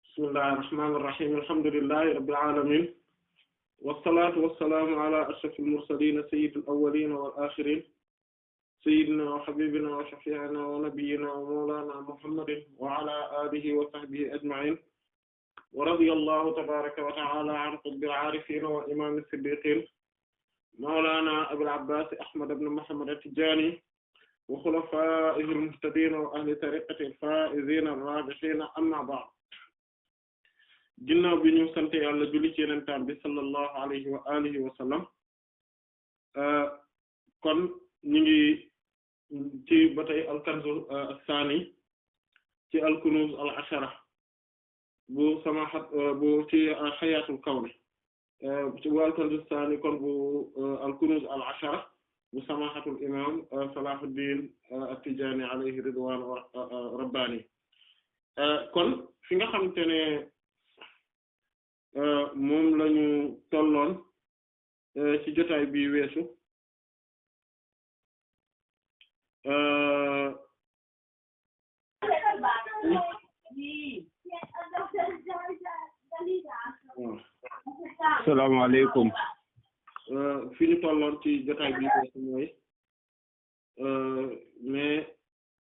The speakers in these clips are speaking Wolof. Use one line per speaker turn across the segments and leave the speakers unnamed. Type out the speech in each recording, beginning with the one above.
bismillahir rahmanir rahim alhamdulillahi rabbil alamin wassalatu wassalamu ala ashrafil mursalin sayyidil awwalin wal akhirin sayyidina wa habibina wa shafi'ina wa nabiyyina wa mawlana muhammadin wa ala alihi wa sahbihi ajma'in wa radiyallahu tabaraka wa ta'ala an qutbil arifin wa imam as-siddiqin mawlana abil abbas ahmad ibn muhammad at-tijani wa khulafaa'ihi al-muhtadiin wa ahli tariiqatihi al-faa'iziina ar-raabihiin amma ba'd. ginnaaw bi ñu sant Yàlla julli ci Yonent bi sallallahu alayhi wa alihi wa sallam kon ñu ngi ci ba tey al-kanz as-saani ci al-kunuuz al-ashara bu samahat bu ci hayaatul kawni ci al-kanz as-saani kon bu al-kunuuz al-ashara bu samahatul imam Salahuddin at-Tijani alayhi ridwan rabbani kon fi nga xamante ne moom lañu tolloon ci jotaay bi weesu
assalamu alaykum
fi ñu tolloon ci jotaay bi weesu mooy mais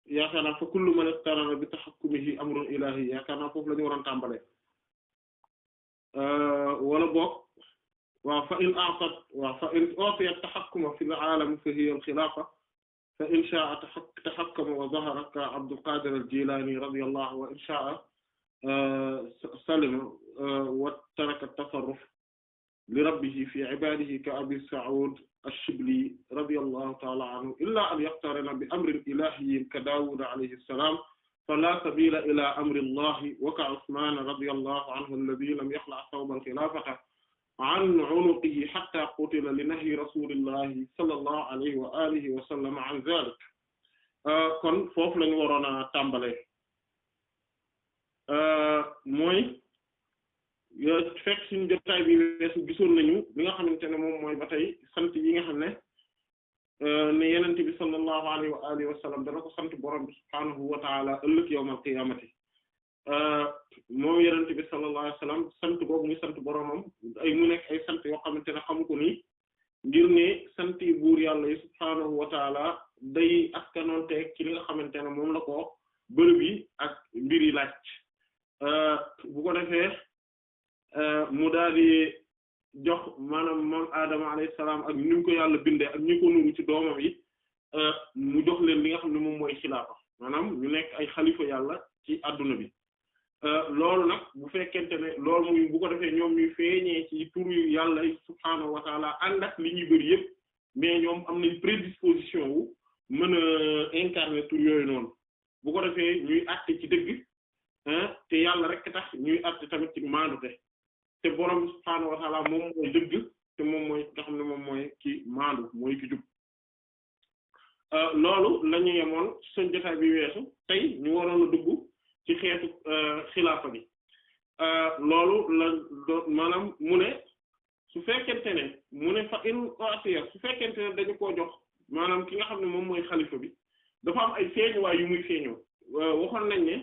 yaakaar naa fa kullu man iqtarana bi tahakkumihi amrun ilahi yaakaar naa foofu la ñu waroon tàmbalee wala boog waaw fa in a'tat waaw fa in utiya tahakkuma fil aalami fa hiya al-khilaafa fa in shaa'a tahakkama wa zahara ka Abdul Qadir al-Jilani radiyallahu wa in shaa'a salima wa taraka at-tasarruf li rabbihi fi ibadihi ka Abi Sa'ud ash-Shibli radiyallahu ta'ala anhu illa an yaqtarina bi amrin ilahiyyin ka Dawud alayhi salam fala sabila ila amri allahi wa ka Usman radiyallahu anhu alladhi lam yakhla' thawb al-khilafati an 'unuqihi hatta qutila li nahyi rasulillahi sallallahu alayhi wa alihi wa sallam an dhalik kon foofu lañu waroon a tàmbalee mooy fekk suñu jotaay bi weesu gisoon nañu li nga xamante ne moom mooy ba tey sant yi nga xam ne yenente bi sallallahu alayhi wa alihi wa sallam dana ko sant borom bi subhaanahu wa ta'ala ëllëg yawmal qiyaamati moom yenente bi sallallahu alayhi wa sallam sant boobu muy sant boromam ay mu nekk ay sant yoo xamante ne xamu ko nii ngir ne sant yi buur yàlla yi subhaanahu wa ta'ala day askanoonteeg ci li nga xamante ne moom la ko bërëb yi ak mbir yi laaj bu ko defee mu daal di jox maanaam moom Adama alayhi salaam ak ni mu ko yàlla bindee ak ñi ko nuru ci doomam yi mu jox leen li nga xam ne moom mooy xilaafa maanaam ñu nekk ay xalifa yàlla ci adduna bi loolu nag bu fekkente ne loolu muy bu ko defee ñoom ñuy feeñee ci turu yàlla subhaanahu wa taala ànd ak li ñuy bëri yëpp mais ñoom am nañ prédisposition wu mën a incarner tur yooyu noonu bu ko defee ñuy àtte ci dëgg te yàlla rek tax ñuy àtte tamit ci maandute te borom subhaanahu wa ta'ala moom mooy dëgg te moom mooy nga xam ne moom mooy ki maandu mooy ki jub loolu la ñu yemoon suñu jotaay bi weesu tey ñu waroon a dugg ci xeetu xilaafa bi loolu la maanaam mu ne su fekkente ne mu ne fa in utiya su fekkente ne dañu koo jox maanaam ki nga xam ne moom mooy xalifa bi dafa am ay feeñuwaay yu muy feeñoo waxoon nañ ne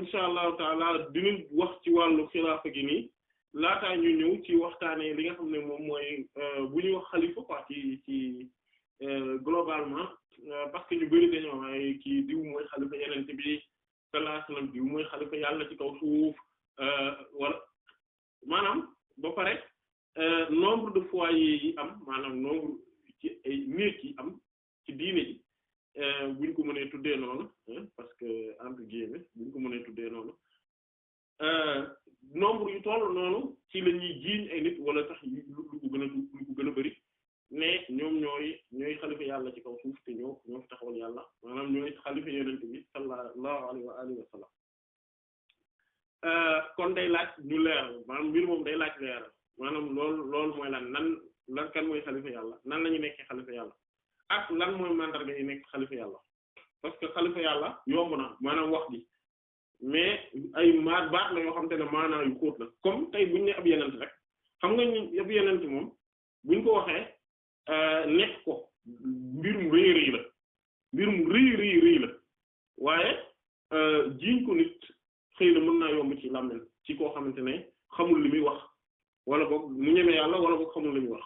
insha allahu taala dinañ wax ci wàllu xilaafa gi nii laataa ñu ñëw ci waxtaanee li nga xam ne moom mooy bu ñuy wax xalifa quoi ci globalement parce que ñu bari dañoo ay kii diw mooy xalifa yenente bi sallallahu alayhi wasallam diw mooy xalifa yàlla ci kaw suuf wala maanaam ba pare nombre de foyers yi am maanaam nombre ci ay néeg yi am ci diine ji buñ ko mënee tuddee noonu parce que entre guillemets buñ ko mënee tuddee noonu nombre yu toll noonu ci la ñuy jiiñ ay nit wala sax lu ko gën a bari mais ñoom ñooy xalifa yàlla ci kaw suuf te ñoo fi taxawal yàlla maanaam ñooy xalifa yonent bi sallallahu alayhi wa alihi wa sallam kon day laaj ñu leeral maanaam mbir moom day laaj leeral maanaam loolu mooy lan kan mooy xalifa yàlla nan la ñu nekkee xalifa yàlla ak lan mooy mandarga yi nekk xalifa yàlla parce que xalifa yàlla yomb na maanaam wax gi mais ay baat la yoo xamante ne maanaa yu xóot la comme tey buñ ne ab yenent rek xam nga ñu ab yenent moom buñ ko waxee nekk ko mbir mu rëy rëy la mbir mu rëy la waaye jiiñ ko nit xëy na mën naa yomb ci làmmiñ ci koo xamante ne xamul li muy wax wala boog mu ñeme yàlla wala boog xamul li muy wax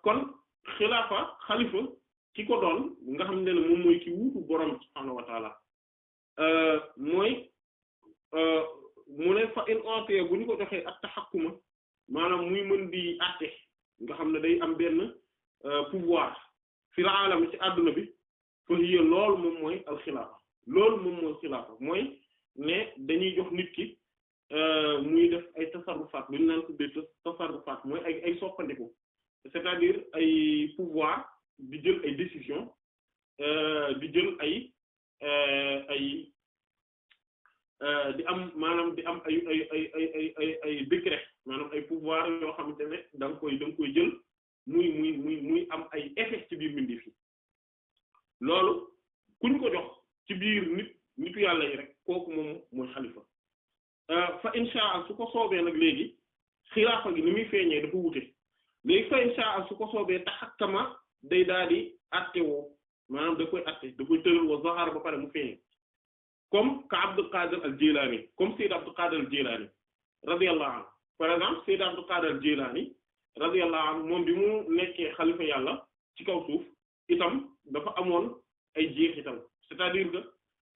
kon xalifa ki ko doon nga xam ne moom mooy ki wuutu borom subhaanahu wa taala mooy mu ne fa in oote bu ñu ko joxee ak taxakkuma maanaam muy mën di àtte nga xam ne day am benn pouvoir fil aalami ci àdduna bi fa hiya loolu moom mooy alxilaafa loolu moom mooy xilaafa mooy ne dañuy jox nit ki muy def ay tasarrufaat lu ñu naan tuddee tasarrufaat mooy ay soppandiku c'est-à-dire ay pouvoir di jël ay décision di jël di am maanaam di am ay décret maanaam ay pouvoir yoo xamante ne da nga koy jël muy am ay effet ci biir mbindeef yi loolu kuñ ko jox ci biir nitu yàlla yi rek kooku moom mooy xalifa fa insha Allah su ko soobee nag léegi xilaafa gi ni muy feeñee dafa wute léegi fa insha Allah su ko soobee taxakkama day daal di atte woo maanaam da koy atte da koy tëral wa zahara ba pare mu feeñ comme ka Abdul Qadir al-Jilani comme Sayyid Abdul Qadir al-Jilani radiyallahu anhu par exemple Sayyid Abdul Qadir al-Jilani radiyallahu anhu moom bi mu nekkee xalifa yàlla ci kaw suuf itam dafa amoon ay jeexital c'est-à-dire que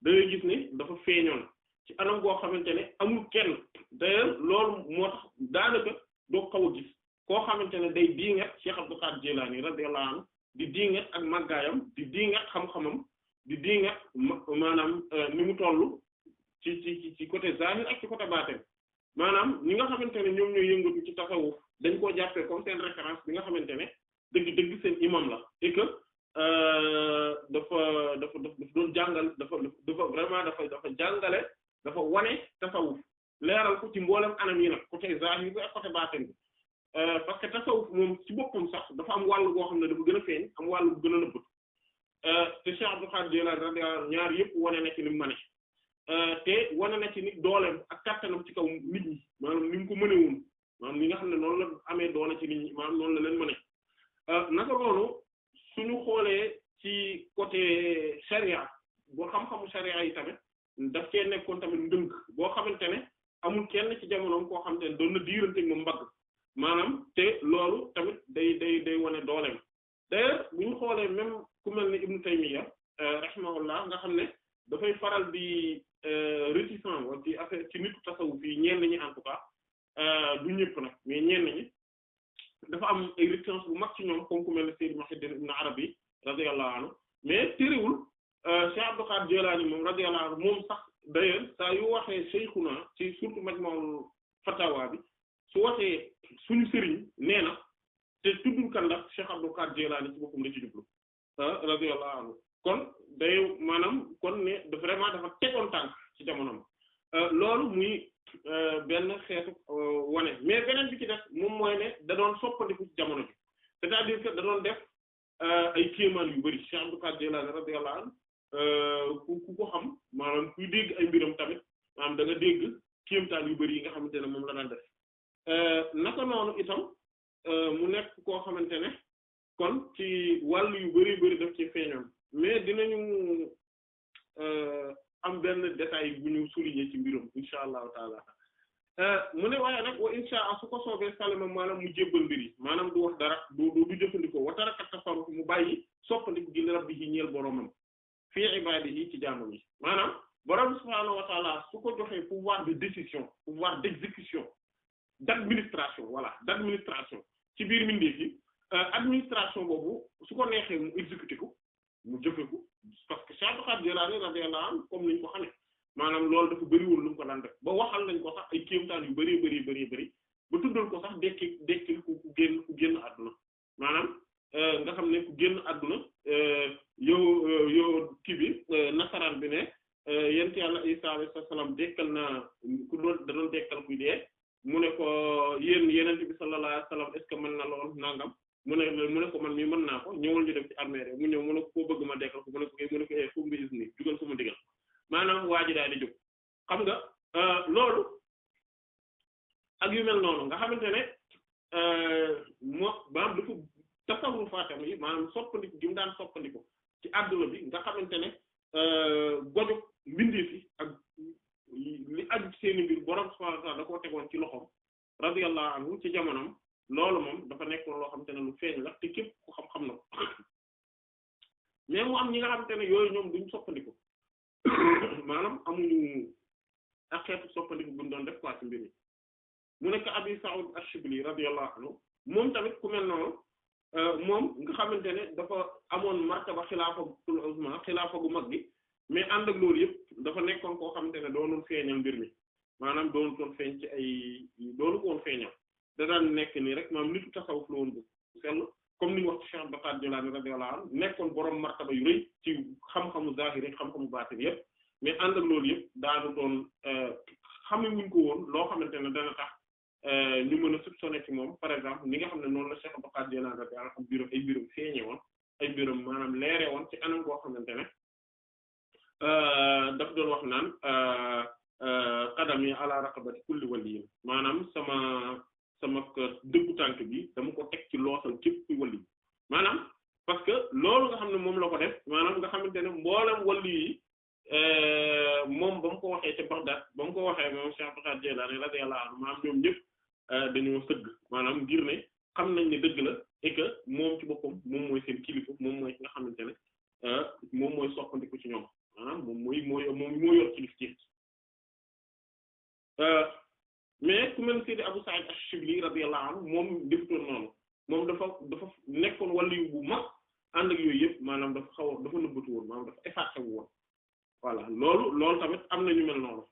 da ngay gis ne dafa feeñoon ci anam goo xamante ne amul kenn d'ailleurs loolu moo tax daanaka doo xaw a gis koo xamante ne day diingat Cheikh Abdul Qadir Jilani radiyallahu anhu di diingat ak màggaayam di diingat xam-xamam di diingat maanaam ni mu toll ci côté zahir ak ci côté baatin maanaam ñi nga xamante ne ñoom ñooy yëngatu ci tasawuf dañ koo jàppee comme seen référence bi nga xamante ne dëgg seen imam la et que dafa doon jàngal dafa vraiment dafa jàngale dafa wane tasawuf leeral ko ci mboolem anam yi nag côté zahir bi ak côté baatin bi parce que tasawuf moom ci boppam sax dafa am wàll goo xam ne dafa gën a feeñ am wàll bu gën a nëbbatu te Cheikh Abdul Qadir Jilani radiyallahu anhu ñaar yëpp wane na ci ni mu mane te wane na ci ni dooleem ak kattanam ci kaw nit ñi maanaam ni mu ko mënewoon maanaam ni nga xam ne noonu la amee doole ci nit ñi maanaam noonu la leen mëne naka noonu suñu xoolee ci côté sharia boo xam-xamu sharia yi tamit daf cee nekkoon tamit ndënk boo xamante ne amul kenn ci jamonoom koo xamante ne doon na diirante moom mbagg maanaam te loolu tamit day wane dooleem d'ailleurs bu ñu xoolee même ku mel ne Ibn Taymiyya rahimahullah nga xam ne dafay faral di réticent wa ci affaire ci nitu tasawuf yi ñenn ñi en tout cas du ñëpp nag mais ñenn ñi dafa am ay réticence bu mag ci ñoom comme ku mel ne Sayyid Muhyiddin Ibn Arabi radiyallahu anhu mais terewul Cheikh Abdul Qadir Jilani moom radiyallahu anhu moom sax d'ailleurs saa yu waxee Shaykhuna ci surtout Majmu'ul Fatawa bi su waxee suñu sëriñ nee na te tuddul kan ndax Cheikh Abdul Qadir Jilani ci boppam la ci jublu radiyallahu anhu kon day maanaam kon ne vraiment dafa tegoon tànk ci jamonoom loolu muy benn xeetu wane mais beneen bi ci def moom mooy ne da doon soppandiku ci jamono bi c'est-à-dire que da doon def ay kéemaan yu bari Cheikh Abdul Qadir Jilani radiyallahu anhu ku ko xam maanaam kuy dégg ay mbiram tamit maanaam da nga dégg kéemtaan yu bari yi nga xamante ne moom la daan def naka noonu itam mu nekk koo xamante ne kon ci wàll yu bari daf ci feeñoon mais dinañu am benn détail bu ñu souligner ci mbirum insha allahu taala mu ne waaye nag wa insha Allah su ko soobee salama maanaam mu jébbal mbir yi maanaam du wax dara du jëfandikoo wa taraka tasarruf mu bàyyi soppandiku gi li rabbihi ñeel boromam fii ibadihi ci jaamam yi maanaam borom subhaanahu wa taala su ko joxee pouvoir de décision pouvoir d'exécution d'administration ci biir mbindeef yi administration boobu su ko neexee mu exécuté ko mu jëfe ko parce que Cheikh Abdul Qadir Jilani radiyallahu anhu comme niñ ko xamee maanaam loolu dafa bëriwul lu mu ko daan def ba waxal nañ ko sax ay kéemtaan yu bëri ba tuddal ko sax dekkil ku génn àdduna maanaam nga xam ne ku génn àdduna yow kii bi nasaraan bi ne yent yàlla Isa alayhi salaam dekkal na da doon dekkal kuy dee mu ne ko yenent bi sallallahu alayhi wasallam est-ce que mën na lool nangam mu ne ko man mii mën naa ko ñëwal ñu dem ci armée mu ñëw mu ne ko koo bëgg ma dekkal ko mu ne ko fu mu is ni jugal fu mu digal maanaam waa ji daal di jóg xam nga loolu ak yu mel noonu nga xamante ne moo baam dafa tasawufaat xalaatam yi maanaam soppandiku gi mu daan soppandiku ci àdduna bi nga xamante ne goju mbindeef yi ak li aju ci seeni mbir borom subhaanahu wa ta'aala da koo tegoon ci loxoom radiyallahu anhu ci jamonoom loolu moom dafa nekkoon loo xamante ne lu feeñ la te képp ku xam-xam na ko mais mu am ñi nga xamante ne yooyu ñoom duñ soppandiku maanaam amuñu ak xeetu soppandiku buñ doon def quoi ci mbir mi mu nekk Abi Sa'id Ash-Shibli radiyallahu anhu moom tamit ku mel noonu moom nga xamante ne dafa amoon martaba xilaafatul uzma xilaafa gu mag gi mais ànd ak loolu yëpp dafa nekkoon koo xamante ne doonul feeñal mbir mi maanaam doonul toon feeñ ci ay doonu ko woon feeñal da daan nekk nii rek maanaam nitu tasawuf la woon bu sell comme ni ñu wax ci Cheikh Abdul Qaadir Jilaani radiyallahu anhu nekkoon borom martaba yu rëy ci xam-xamu zahir yi xam-xamu baatin yëpp mais ànd ak loolu yëpp daanu doon xamewuñ ko woon loo xamante ne dana tax ñu mën a soupçonner ci moom par exemple ni nga xam ne noonu la Cheikh Abdul Qaadir Jilaani radiyallahu anhu biiram ay biiram feeñee woon ay biiram maanaam leeree woon ci anam koo xamante ne daf doon wax naan qadami ala raqabati kulli waliyin maanaam sama dëggu tànk bi dama ko teg ci loosal képp kuy wali maanaam parce que loolu nga xam ne moom la ko def maanaam nga xamante ne mboolem wali yi moom ba mu ko waxee ca Baghdad ba mu ko waxee moom Cheikh Abdul Qaadir Jilaani radiyallahu anhu maanaam ñoom ñëpp dañoo sëgg maanaam ngir ne xam nañ ne dëgg la et que moom ci boppam moom mooy seen kilifa moom mooy ki nga xamante ne moom mooy soppandiku ci ñoom maanaam moom moo yor kilif ci mais ku mel Seydi Abu Sa'id Ash-Shibli radiyallahu anhu moom defutoon noonu moom dafa nekkoon waliyu bu mag ànd ak yooyu yëpp maanaam dafa nëbbatu woon maanaam dafa effacé wu woon voilà loolu tamit am na ñu mel noonu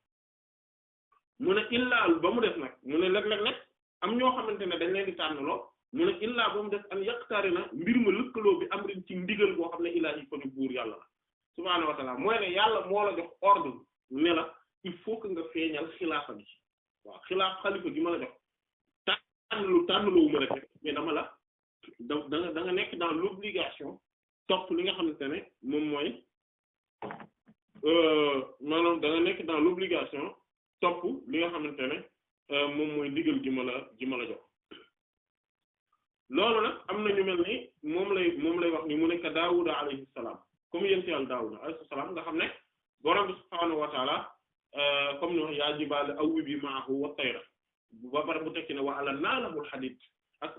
mu ne illaa ba mu def nag mu ne léeg-léeg nag am ñoo xamante ne dañ leen di tànnaloo mu ne illaa ba mu def an yaqtari na mbir ma lëkkaloo bi am rin ci ndigal boo xam ne ilaahi ko ni buur yàlla la subhaanahu wa ta'ala mooy ne yàlla moo la jox ordre ne la il faut que nga feeñal xilaafa bi waaw xalifa gi ma la jox tànnloowu ma rek mais dama la da nga nekk dans l'obligation topp li nga xamante ne moom mooy maanaam da nga nekk dans l'obligation topp li nga xamante ne moom mooy ndigal gi ma la jox loolu nag am na ñu mel ni moom lay wax ni mu nekk Daawuda alayhi salaam comme yent yàlla Daawuda alayhi salaam nga xam ne borom bi subhaanahu wa ta'ala comme ni wax yaa jibaal awwibi ma'ahu wa tayra ba pare bu tekki ne wa alanna lahul hadid ak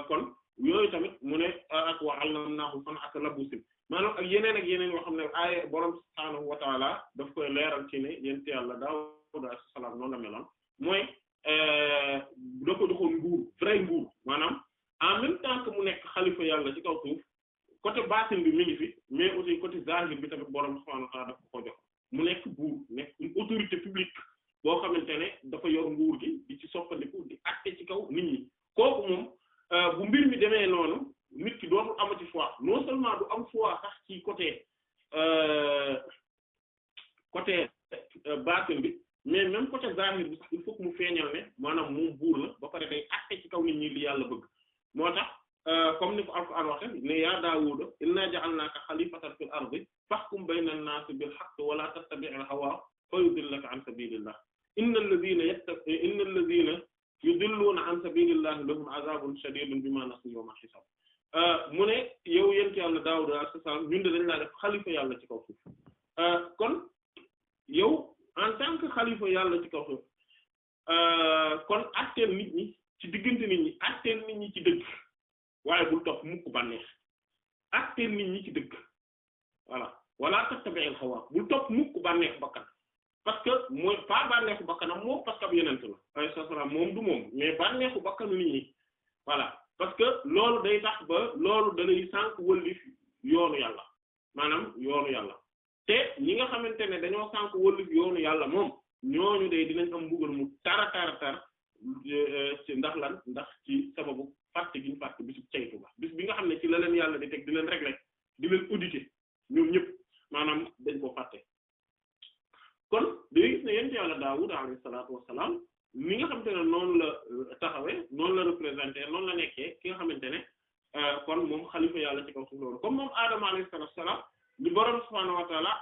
kon yooyu tamit mu ne ak wa allamnaahu san'ata labuusin maanaam ak yeneen yoo xam ne ay borom subhaanahu wa ta'ala daf koy leeral ci ne yent yàlla Daawuda alayhi salaam noonu la meloon mooy da ko joxoon nguur vrai nguur maanaam en même temps que mu nekk xalifa yàlla ci kaw suuf côté baatin bi mi ngi fi mais aussi côté zahir bi tamit borom subhaanahu wa ta'ala daf ko jox mu nekk buur nekk une autorité publique boo xamante ne dafa yor nguur gi di ci soppandiku di acté ci kaw nit ñi kooku moom bu mbir mi demee noonu nit ki dootul amati foi non seulement du am foi sax ci côté baatin bi mais même côté zahir bi sax il faut que mu feeñal ne maanaam moom buur la ba pare day acté ci kaw nit ñi li yàlla bëgg moo tax comme ni ko Alxuraan waxe ne yaa Daawuda innaa ja'alnaaka xalifatan fil ardi fahkum bayna an-naasi bil haqqi wa laa tattabi'il hawaa fa yudillaka an sabiilillah innal laziina yudilluuna an sabiilillahi lahum azaabun shadiidun bimaa nasuu yawmal hisaab mu ne yow yent yàlla Daawuda alayhi salaam ñun de dañ laa def xalifa yàlla ci kaw suuf kon yow en tant que xalifa yàlla ci kaw suuf kon atteel nit ñi ci diggante nit ñi atteel nit ñi ci dëgg waaye bul topp mukk bànneex atteel nit ñi ci dëgg voilà wala tattabi'il hawa bul topp mukk bànneex bakkan parce que mooy pas bànneexu bakkanam moom parce que ab yenent la alayhi salaam moom du moom mais bànneexu bakkanu nit ñi voilà parce que loolu day tax ba loolu dalay sànq wëllif yoonu yàlla maanaam yoonu yàlla te ñi nga xamante ne dañoo sànq wëllif yoonu yàlla moom ñooñu day dinañ am mbugal mu tar ci ndax lan ndax ci sababu fàtte gi ñu fàtte bisu ceytu ba bis bi nga xam ne ci la leen yàlla di teg di leen régler di leen auditer ñoom ñëpp maanaam dañ ko fàtte kon day gis ne yent yàlla Daawud alayhi salaatu wassalaam ni nga xamante ne noonu la taxawee noonu la représenté noonu la nekkee ki nga xamante ne kon moom xalifa yàlla ci kaw suuf loolu comme moom Adama alayhi salaatu wassalaam li borom subhaanahu wa ta'ala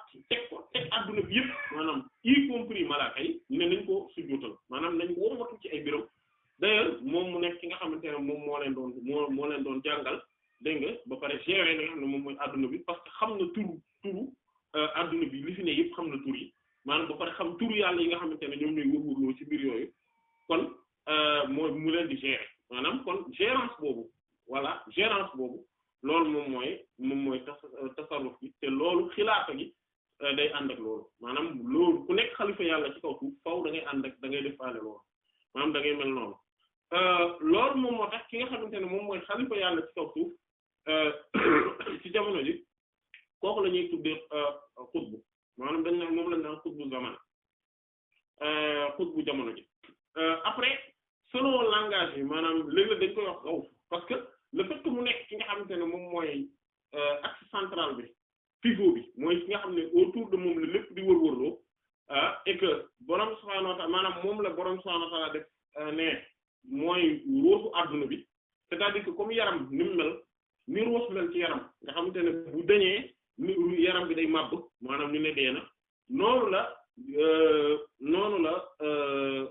teg adduna bi yëpp maanaam y compris malaaka yi ne nañ ko sujjóotal maanaam nañ womatu ci ay biram d'ailleurs moom mu nekk ki nga xamante ne moom moo leen doon jàngal dégg nga ba pare gérer li nga xam ne moom mooy adduna bi parce que xam na turu adduna bi li fi ne yëpp xam na tur yi maanaam ba pare xam turu yàlla yi nga xamante ne ñoom ñooy wër-wërloo ci biir yooyu kon mooy mu leen di gérer maanaam kon gérance boobu voilà gérance boobu loolu moom mooy tasarruf bi te loolu xilaafa gi day ànd ak loolu maanaam loolu ku nekk xalifa yàlla ci kaw suuf faw da ngay ànd ak da ngay defaale loolu maanaam da ngay mel noonu loolu moom moo tax ki nga xamante ne moom mooy xalifa yàlla ci kaw suuf ci jamono ji kooku la ñuy tuddee xutbu maanaam dañ naan moom lañ naan xutbu zaman xutbu jamono ji après selon langage yi maanaam léeg-léeg dañ koy wax xawf parce que le fait que mu nekk ki nga xamante ne moom mooy axe central bi pivot bi mooy ki nga xam ne autour de moom la lépp di wër-wërloo et que borom subhaanahu wa ta'ala maanaam moom la borom subhaanahu wa ta'ala def ne mooy roosu adduna bi c'est-à-dire que comme yaram ni mu mel ni roos mel ci yaram nga xamante ne bu dañee ni yaram bi day màbb maanaam ñu ne dee na noonu la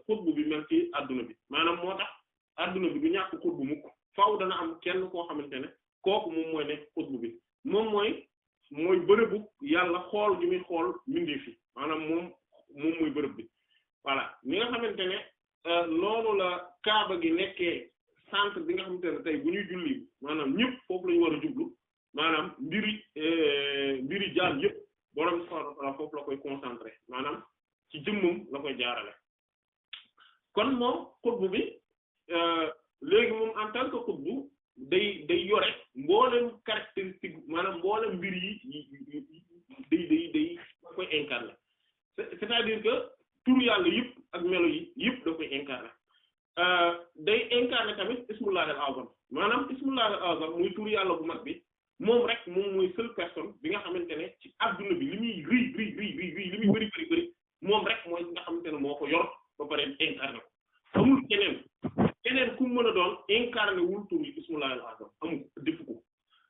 xutbu bi mel ci adduna bi maanaam moo tax adduna bi du ñàkk xutbu mukk faaw dana am kenn koo xamante ne kooku moom mooy nekk xutbu bi moom mooy bërëbu yàlla xool gi muy xool mindee fi maanaam moom mooy bërëb bi voilà ni nga xamante ne noonu la kaaba gi nekkee centre bi nga xamante ne tey bu ñuy julli maanaam ñëpp foofu la ñu war a jublu maanaam mbiri jaam yëpp borom subhaanahu wa ta'aala foofu la koy concentré maanaam ci jëmmam la koy jaarale kon moom xutbu bi léegi moom en tant que xutbu day yore mboolem caractéristique maanaam mboolem mbir yi day koy incarner c'est-à-dire que turu yàlla yëpp ak melo yi yëpp da koy incarner day incarner tamit ismullahil azam maanaam ismullahil azam muy turu yàlla bu mag bi moom rek moom mooy seule personne bi nga xamante ne ci adduna bi li muy rëy li muy bëri moom rek mooy nga xamante ne moo ko yor ba pare incarner ko amul keneen ku mën a doon incarner wul turu ismullahil azam amul defu ko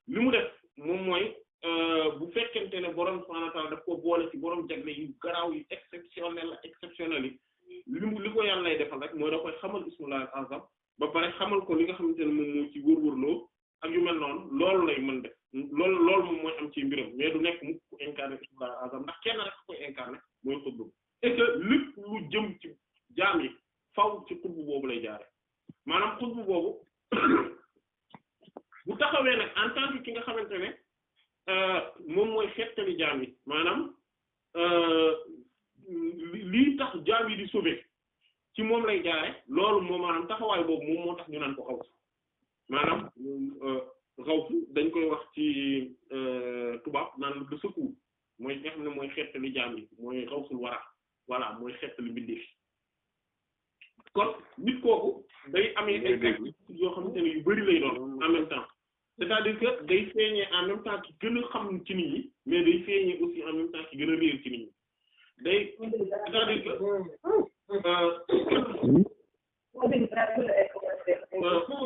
li mu def moom mooy bu fekkente ne borom subhanahu wa ta'ala daf ko boole ci borom jagle yu garaaw yu exceptionnel yi li ko yàlla lay defal rek mooy da koy xamal ismullahil azam ba pare xamal ko li nga xamante ne moom moo ci wër-wërloo ak yu mel noonu loolu lay mën def loolu moom mooy am ci mbiram mais du nekk mu ko incarner ismullahil azam ndax kenn rek koy incarner mooy xutbu et que lépp lu jëm ci jaam yi faw ci xutbu boobu lay jaare maanaam xutbu boobu bu taxawee nag en tant que ki nga xamante ne moom mooy xettali jaam yi maanaam lii tax jaam yi di sauver ci moom lay jaare loolu moom maanaam taxawaay boobu moom moo tax ñu naan ko xawsu maanaam xawsu dañ koy wax ci tubaab naan le secours mooy nga xam ne mooy xettali jaam yi mooy xawsul wara voilà mooy xettali mbindeef kon nit kooku day amee ay caractéristiques yoo xamante ne yu bari lay doon en même temps c'est-à-dire que day feeñee en même temps ki gën a xam ci nit ñi mais day feeñee aussi en même temps ki gën a réer ci nit ñi day c'est-à-dire que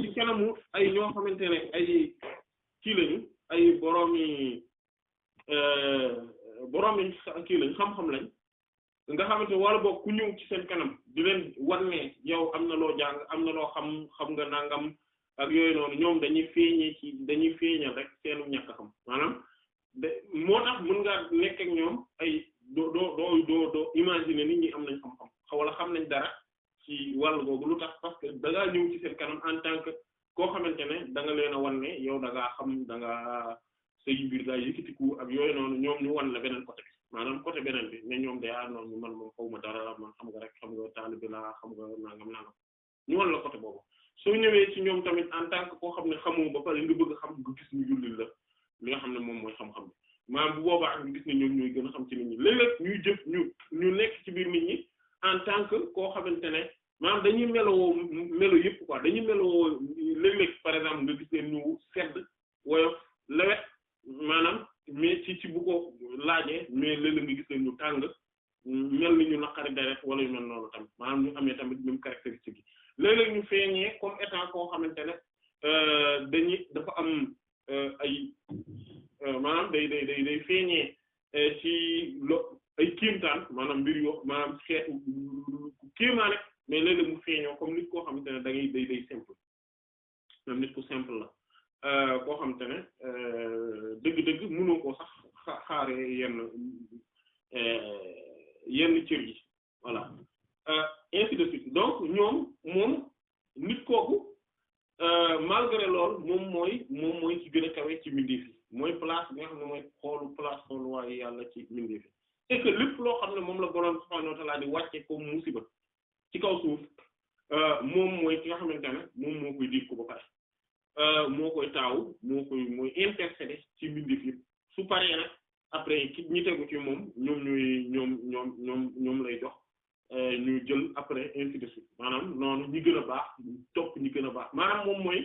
ci kanamu ay ñoo xamante ne ay kii lañu ay boroomi kii lañ xam-xam lañ nga xamante wala boog ku ñëw ci seen kanam di leen wan ne yow am na loo jàng am na loo xam nga nangam ak yooyu noonu ñoom dañuy feeñal rek seenu ñàkk xam maanaam moo tax mën ngaa nekk ak ñoom ay doo imaginer nit ñi am nañ xam-xam wala xam nañ dara ci wàll googu lu tax parce que da ngaa ñëw ci seen kanam en tant que koo xamante ne da nga leen a wan ne yow da ngaa xam da ngaa say mbir daa yëkkatiku ak yooyu noonu ñoom ñu wan la beneen côté bi maanaam côté beneen bi mais ñoom day noonu man moom xaw ma dara man xam nga rek xam nga taalibe laa xam nga nangam ñu wan la côté boobu soo ñëwee ci ñoom tamit en tant que koo xam ne xamoo ba pare nga bëgg xam nga gis ñu jullil la li nga xam ne moom mooy xam-xam bi maanaam bu boobaa nga gis ne ñoom ñooy gën a xam ci nit ñi léeg-léeg ñuy jëf ñu nekk ci biir nit ñi en tant que koo xamante ne maanaam dañuy melo yëpp quoi dañuy meloo léeg-léeg par exemple nga gis leen ñu sedd woyof lewet maanaam mais ci bu ko laajee mais léeg-léeg nga gis leen ñu tàng mel ni ñu naqari deret wala yu mel noonu tamit maanaam ñu amee tamit même caractéristique yi léeg-léeg ñu feeñee comme étant koo xamante ne dafa am ay maanaam day feeñee ci ay kéemtaan maanaam mbir yoo maanaam xeetu kéemaane mais léeg-léeg mu feeñoo comme nit koo xamante ne day simple même nit ku simple la koo xam te ne dëgg-dëgg mënoo koo sax xaare yenn cër yi voilà ainsi de suite donc moom nit kooku malgré loolu moom mooy ci gën a kawe ci mbindeef yi mooy place bi nga xam ne mooy xooluwaayu yàlla ci mbindeef yi et que lépp loo xam ne moom la boroom subhaanahu wa ta'aala di wàcce comme musiba ci kaw suuf moom mooy ki nga xamante ne moom moo koy diir ko ba pare moo koy taawu mooy intercéder ci mbindeef yi su paree nag après ki ñi tegu ci moom ñoom lay jox ñu jël après ainsi de suite maanaam noonu ñi gën a baax topp ñi gën a baax maanaam moom mooy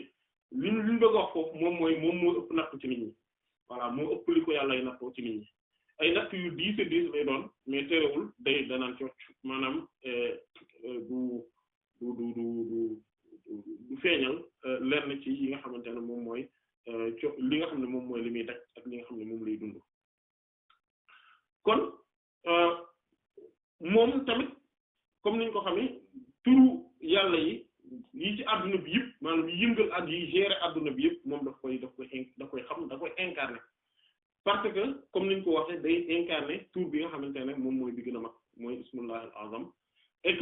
li ñu bëgg a wax foofu moom moo ëpp nattu ci nit ñi voilà moo ëpp li ko yàlla ay nattoo ci nit ñi ay natt yu diis lay doon mais terewul danaan cocc maanaam du feeñal lenn ci yi nga xamante ne moom mooy li nga xam ne moom mooy li muy daj ak li nga xam ne moom lay dund kon moom tamit comme niñ ko xamee turu yàlla yi ci adduna bi yëpp maanaam yi yëngal yi gérer adduna bi yëpp moom daf koy xam da koy incarner parce que comme niñ ko waxee day incarner tur bi nga xamante ne moom mooy bi gën a mag mooy ismullahi al-azam et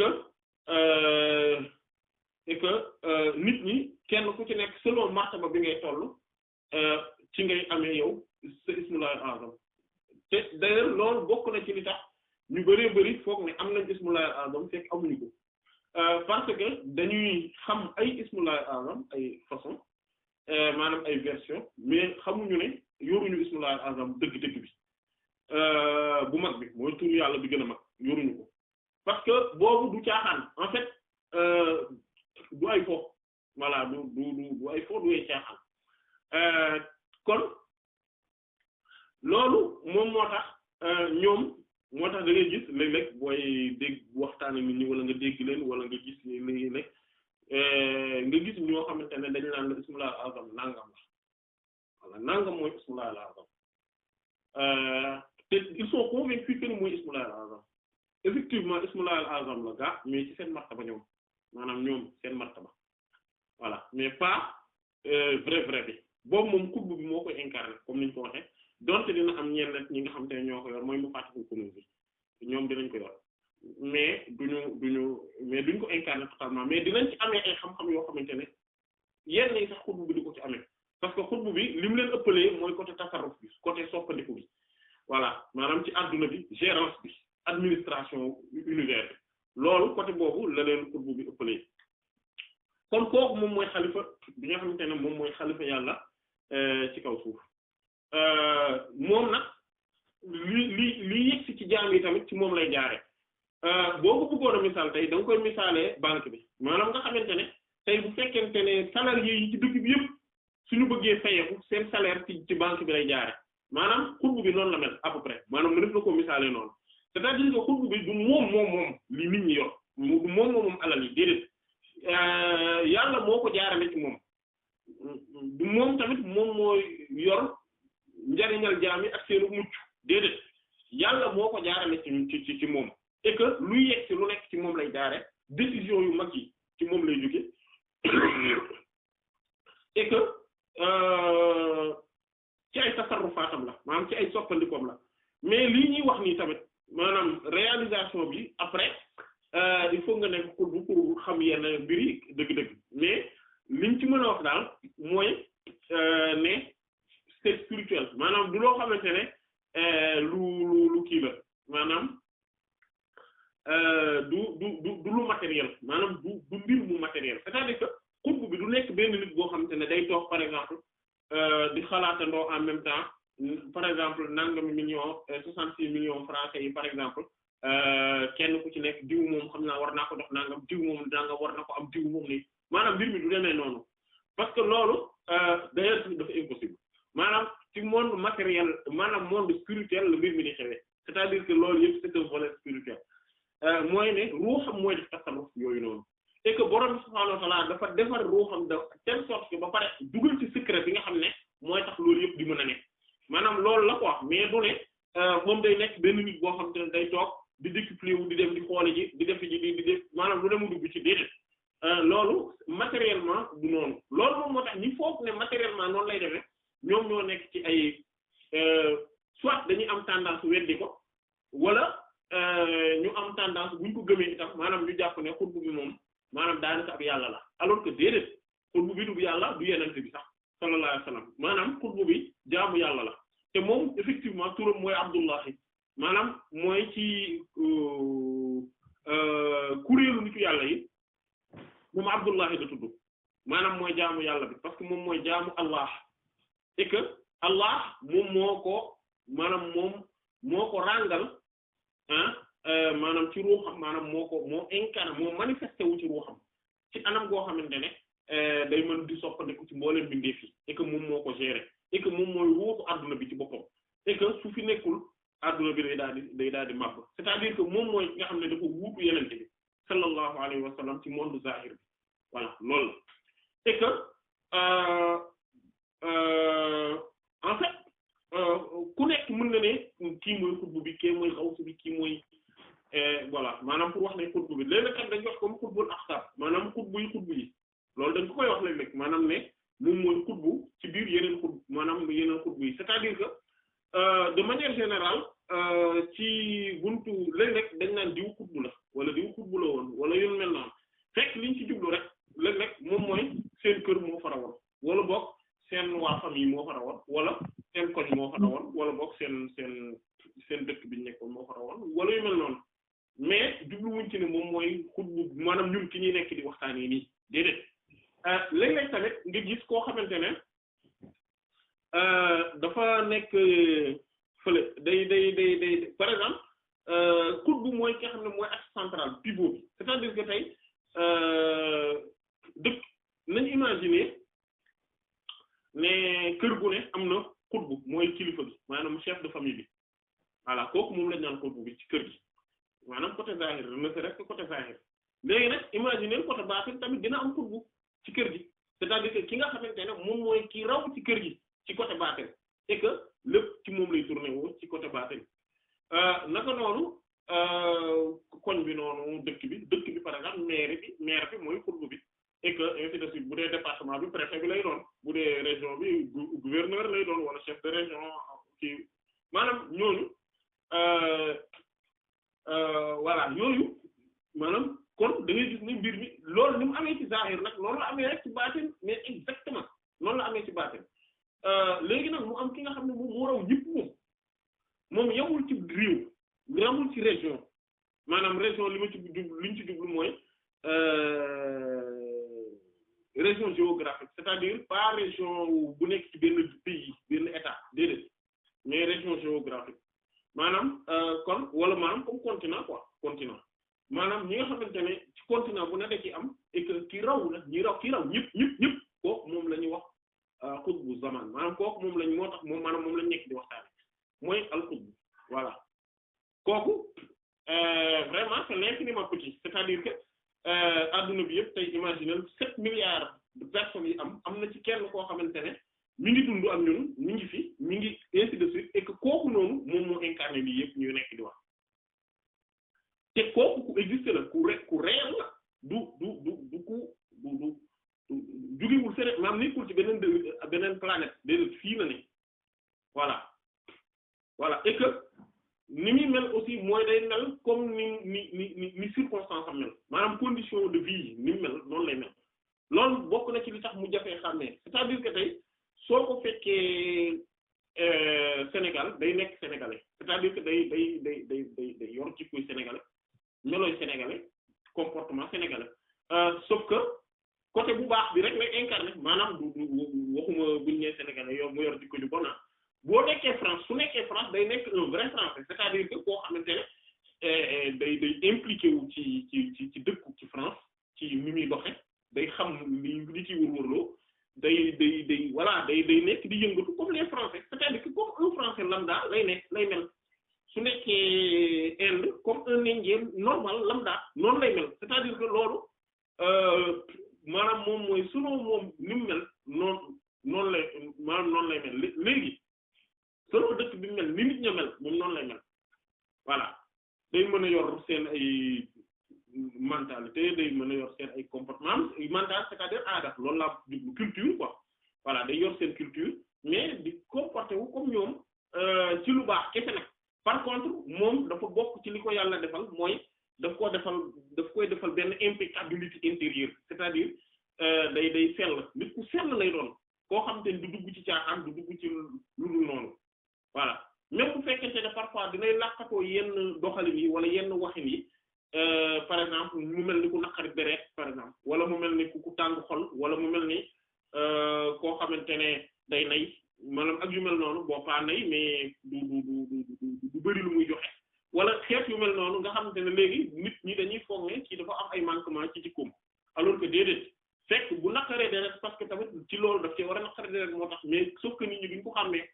que nit ñi kenn ku ci nekk selon martaba bi ngay toll ci ngay amee yow sa ismullahi al-azam te d'ailleurs loolu bokk na ci li tax ñu bari foog ne am nañ ismullahi al-azam fekk amuñu ko parce que dañuy xam ay ismullahi al-azam ay façon maanaam ay version mais xamuñu ne yoruñu ismullahi al-azam dëgg-dëgg bi bu mag bi mooy tur yàlla bi gën a mag yoruñu ko parce que boobu du caaxaan en fait du ay fo voilà du ay fo du ay caaxaan kon loolu moom moo tax moo tax da ngay gis léeg-léeg booy dégg waxtaane nit ñi wala nga dégg leen wala nga gis léeg-léeg nga gis ñoo xamante ne dañu naan la ismullahi al-azam nangam la voilà nangam mooy ismullahi al-azam te ils sont convaincus que ni mooy ismullahi al-azam effectivement ismullahi al-azam la gaa mais ci seen martaba ñoom maanaam ñoom seen martaba voilà mais pas vrai bi boobu moom kutbu bi moo koy incarner comme niñ ko waxee donte dina am ñenn ñi nga xam te ne ñoo ko yor mooy mu fàttali ko bi ñoom dinañ ko yor mais duñ ko incarner totalement mais dinañ ci amee ay xam-xam yoo xamante ne yenn yi sax xutbu bi di ko ci amee parce que xutbu bi li mu leen ëppalee mooy côté tasarruf bi côté soppandiku bi voilà maanaam ci adduna bi gérance bi administration univers bi loolu côté boobu la leen xutbu bi ëppalee kon kooku moom mooy xalifa bi nga xamante ne moom mooy xalifa yàlla ci kaw suuf moom nag li yegsi ci jaam yi tamit ci moom lay jaare boo ko bëggoon a misaal tey da nga koy misaalee banque bi maanaam nga xamante ne tey bu fekkente ne salarié yi ci dëkk bi yëpp suñu bëggee fayeeku seen salaire ci banque bi lay jaare maanaam xutbu bi noonu la mel à peu près maanaam mu def la ko misaalee noonu c'est-à-dire que xutbu bi du moom li nit ñi yor du moom alal yi déedéet yàlla moo ko jaarale ci moom du moom tamit moom mooy yor njariñal jaam yi ak seenu mucc déedéet yàlla moo ko jaarale ci moom et que luy yegg ci lu nekk ci moom lay jaare décision yu mag yi ci moom lay jóge et que ci ay tasarrufaatam la maanaam ci ay soppandikoom la mais lii ñuy wax nii tamit maanaam réalisation bi après il faut nga nekk pour xam yenn mbir yi dëgg-dëgg mais liñ ci mën a wax daal mooy ne c'est spirituel maanaam du loo xamante ne lu kii la maanaam du lu matériel maanaam du mbir mu matériel c'est-à-dire que xutbu bi du nekk benn nit boo xamante ne day toog par exemple di xalaatandoo en même temps par exemple nangami millions 66 millions francs yi par exemple kenn ku ci nekk diw moom xam naa war naa ko dox nangam diw moom nangam war na ko am diw moom nii maanaam mbir mi du demee noonu parce que loolu d'ailleurs dafa impossible maanaam ci monde matériel maanaam monde spirituel la mbir mi di xewee c'est-à-dire que loolu yëpp c'est un volet spirituel mooy ne ruuxam mooy def tasarruf yooyu noonu et que borom subhaanahu wa ta'aala dafa defar ruuxam de telle sorte que ba pare dugal ci secret bi nga xam ne mooy tax loolu yëpp di mën a nekk maanaam loolu la quoi mais du ne moom day nekk benn nit boo xam te ne day toog di décupler wu di dem di xoole ji di def ji di def maanaam lu ne mu dugg ci déedéet loolu matériellement du noonu loolu moom moo tax ñi foog ne matériellement noonu lay demee ñoom ñoo nekk ci ay soit dañuy am tendance weddi ko wala ñu am tendance buñ ko gëmee itam maanaam ñu jàpp ne xutbu bi moom maanaam daanaka ab yàlla la alors que déedéet xutbu bi du yàlla du yenente bi sax sallallahu alayhi wasallam maanaam xutbu bi jaamu yàlla la te moom effectivement turam mooy Abdullahi maanaam mooy ci kuréelu nitu yàlla yi moom Abdullahi da tudd maanaam mooy jaamu yàlla bi parce que moom mooy jaamu Allah et que Allah moom moo ko maanaam moom moo ko ràngal maanaam ci ruuxam maanaam moo incarné moo manifesté wu ci ruuxam ci anam goo xamante ne day mën di soppandiku ci mbooleem mbindeef yi et que moom moo ko géré et que moom mooy ruuxu adduna bi ci boppam et que su fi nekkul adduna bi day daal di màbb c'est-à-dire que moom mooy nga xam ne dafa wuutu yenente bi sallallahu alayhi wa sallam ci monde zahir bi voilà loolu la et que en fait ku nekk mën na ne kii mooy xutbu bi kii mooy xawsu bi kii mooy voilà maanaam pour wax ne xutbu bi léeg-léeg kat dañ wax comme xutbul aqtab maanaam xutbu yi loolu dañ ko koy wax léeg-léeg maanaam ne moom mooy xutbu ci biir yeneen xutbu maanaam yeneen xutbu yi c'est-à-dire que de manière générale ci buntu léeg-léeg dañ naan diw xutbu la wala diw xutbu la woon wala yu mel noonu fekk liñ ci jublu rek léeg-léeg moom mooy seen kër moo fa rawoon wala boog seen waa famille moo fa rawoon wala seen koñ moo fa rawoon wala boog seen dëkk bi ñu nekkoon moo fa rawoon wala yu mel noonu mais jubluwuñ ci ne moom mooy xutbu maanaam ñun ki ñuy nekk di waxtaanee nii déedéet léeg-léeg tamit nga gis koo xamante ne dafa nekk fële day par exemple xutbu mooy ki nga xam ne mooy axe central pivot bi c'est-à-dire que tey dëkk nañu imaginer ne kër gu ne am na xutbu mooy kilifa gi maanaam chef de famille bi voilà kooku moom lañ naan xutbu bi ci kër gi maanaam côté zahir ne c'est rek côté zahir léegi nag imaginer côté baatin tamit dina am xutbu ci kër gi c'est-à-dire que ki nga xamante ne moom mooy ki raw ci kër gi ci côté baatin et que lépp ci moom lay tourner woo ci côté baatin naka noonu koñ bi noonu dëkk bi par exemple maire bi mooy xutbu bi et que ainsi de suite bu dee département bi préfet bi lay doon bu dee région bi gouverneur lay doon wala chef de région ci maanaam ñooñu voilà yooyu maanaam kon da ngay gis ne mbir mi loolu ni mu amee ci zahir nag loolu la amee rek ci baatin mais exactement noonu la amee ci baatin léegi nag mu am ki nga xam ne moom moo raw ñëpp moom yamul ci réew yamul ci région maanaam région li ñu ci jublu mooy région géographique c'est-à-dire pas région bu nekk ci benn pays benn état déedéet mais région géographique maanaam kon wala maanaam comme continent maanaam ñi nga xamante ne ci continent bu ne da ci am et que ki raw ñëpp kooku moom la ñuy wax xutbu zaman maanaam kooku moom lañ moo tax moom maanaam moom lañ nekk di waxtaane mooy al xutbu voilà kooku vraiment c'est l'infiniment petit c'est-à-dire que adduna bi yëpp tey imaginer 7 milliards de personnes yi am na ci kenn koo xamante ne mi ngi dund ak ñun mi ngi fi mi ngi ainsi de suite et que kooku noonu moom moo incarné lii yëpp ñu nekk di wax te kooku ku existe la ku réel la du jugewul feneen maanaam nekkul ci beneen planète déedéet fii na ne voilà et que ni muy mel aussi mooy day mel comme ni circonstance am mel maanaam condition de vie ni mu mel noonu lay mel loolu bokk na ci li tax mu jafee xàmmee c'est-à-dire que tey soo ko fekkee Sénégal day nekk sénégalais c'est-à-dire que day yor ci kuy sénégalais melooy sénégalais comportement sénégalais sauf que côté bu baax bi rek lay incarné maanaam du waxuma buñ nee sénégalais yow mu yor jikko ju bon boo nekkee France su nekkee France day nekk un vrai français c'est-à-dire que koo xamante ne day impliqué wu ci dëkku ci France ci ni muy doxe day xam li ci wërwërloo day voilà day nekk di yëngatu comme les français c'est-à-dire que comme un français lambda lay mel su nekkee Inde comme un indien normal lambda noonu lay mel c'est-à-dire que loolu maanaam moom mooy selon moom ni mu mel noonu lay maanaam noonu lay mel léegi selon dëkk bi mel ni nit ña mel moom noonu lay mel voilà day mën a yor seen ay mentalité day mën a yor seen ay comportement mental c'est-à-dire aada loolu laa jublu culture quoi voilà day yor seen culture mais di comporter wu comme ñoom ci lu baax kese nag par contre moom dafa bokk ci li ko yàlla defal mooy daf koy defal benn impeccabilité intérieure c'est-à-dire day sell nit ku sell lay doon koo xam te ne du dugg ci caaxaan du dugg ci lu dul noonu voilà même bu fekkente ne parfois dinay làqatoo yenn doxalin yi wala yenn waxin yi par exemple mu mel ni ku naqari deret par exemple wala mu mel ni ku tàng xol wala mu mel ni koo xamante ne day nay maanaam ak yu mel noonu boo pas nay mais du bari lu muy joxe wala xeet yu mel noonu nga xamante ne léegi nit ñi dañuy foog ne ci dafa am ay manquement ci jikkoom alors que déedéet fekk bu naqaree deret parce que tamit ci loolu daf ci war a naqaree deret moo tax mais sauf que nit ñi duñ ko xàmmee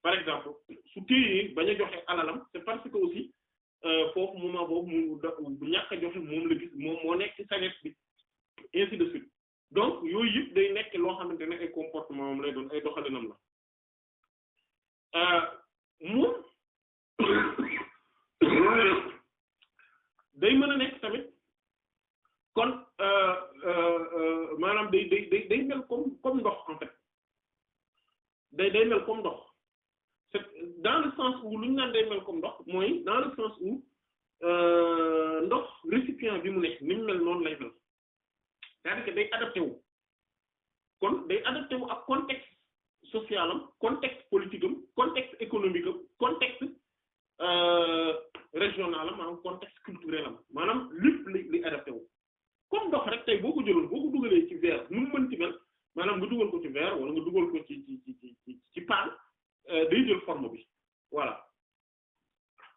par exemple su téyee bañ a joxe alalam c'est parce que aussi foofu moment boobu bu ñàkk a joxe moom la gis moom moo nekk ci sagesse bi ainsi de suite donc yooyu yëpp day nekk loo xamante ne ay comportement moom lay doon ay doxalinam la moom day mën a nekk tamit kon maanaam day mel comme ndox en fait day mel comme ndox c'est dans le sens où lu ñu naan day mel comme ndox mooy dans le sens où ndox récipient bi mu nekk ni mu mel noonu lay mel c'est-à-dire que day adapté wu kon day adapté wu ak contexte social am contexte politique am contexte économique am contexte régional am maanaam contexte culturel am maanaam lépp li adapté wu comme ndox rek tey boo ko jëloon boo ko dugalee ci verre nu mu mën ci mel maanaam nga dugal ko ci verre wala nga dugal ko ci paan day jël forme bi voilà